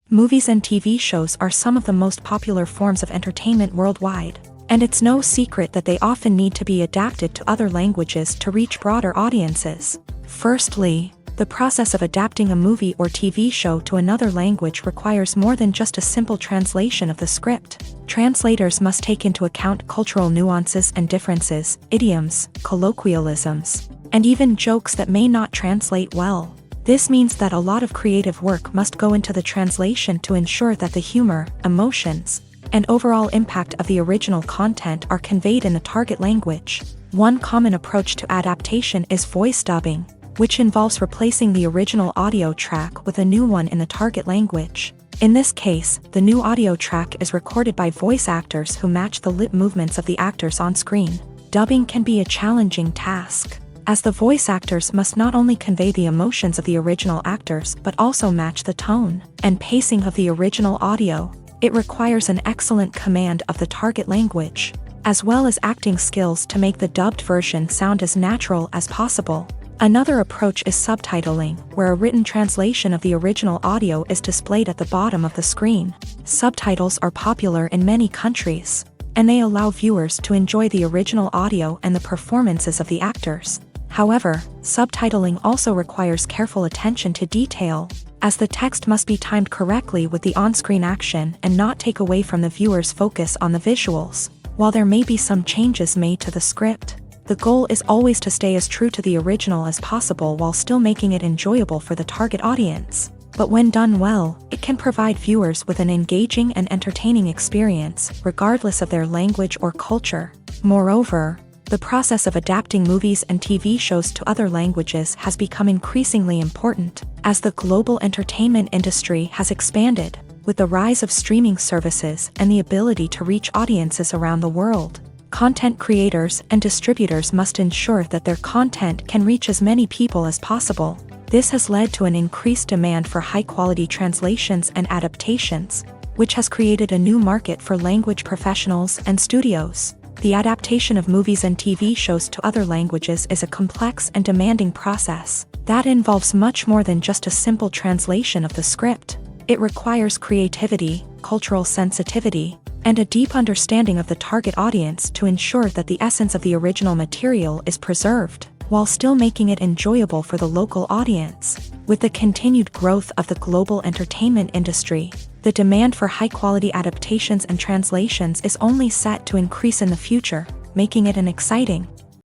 Speaker 1: Movies and TV shows are some of the most popular forms of entertainment worldwide, and it's no secret that they often need to be adapted to other languages to reach broader audiences. Firstly, the process of adapting a movie or TV show to another language requires more than just a simple translation of the script. Translators must take into account cultural nuances and differences, idioms, colloquialisms, and even jokes that may not translate well. This means that a lot of creative work must go into the translation to ensure that the humor, emotions, and overall impact of the original content are conveyed in the target language. One common approach to adaptation is voice dubbing. which involves replacing the original audio track with a new one in the target language. In this case, the new audio track is recorded by voice actors who match the lip movements of the actors on screen. Dubbing can be a challenging task, as the voice actors must not only convey the emotions of the original actors but also match the tone and pacing of the original audio. It requires an excellent command of the target language, as well as acting skills to make the dubbed version sound as natural as possible. Another approach is subtitling, where a written translation of the original audio is displayed at the bottom of the screen. Subtitles are popular in many countries, and they allow viewers to enjoy the original audio and the performances of the actors. However, subtitling also requires careful attention to detail, as the text must be timed correctly with the on-screen action and not take away from the viewer's focus on the visuals. While there may be some changes made to the script, the goal is always to stay as true to the original as possible while still making it enjoyable for the target audience. But when done well, it can provide viewers with an engaging and entertaining experience, regardless of their language or culture. Moreover, the process of adapting movies and TV shows to other languages has become increasingly important, as the global entertainment industry has expanded, with the rise of streaming services and the ability to reach audiences around the world. Content creators and distributors must ensure that their content can reach as many people as possible. This has led to an increased demand for high-quality translations and adaptations, which has created a new market for language professionals and studios. The adaptation of movies and TV shows to other languages is a complex and demanding process that involves much more than just a simple translation of the script. It requires creativity, cultural sensitivity, and a deep understanding of the target audience to ensure that the essence of the original material is preserved, while still making it enjoyable for the local audience. With the continued growth of the global entertainment industry, the demand for high-quality adaptations and translations is only set to increase in the future, making it an exciting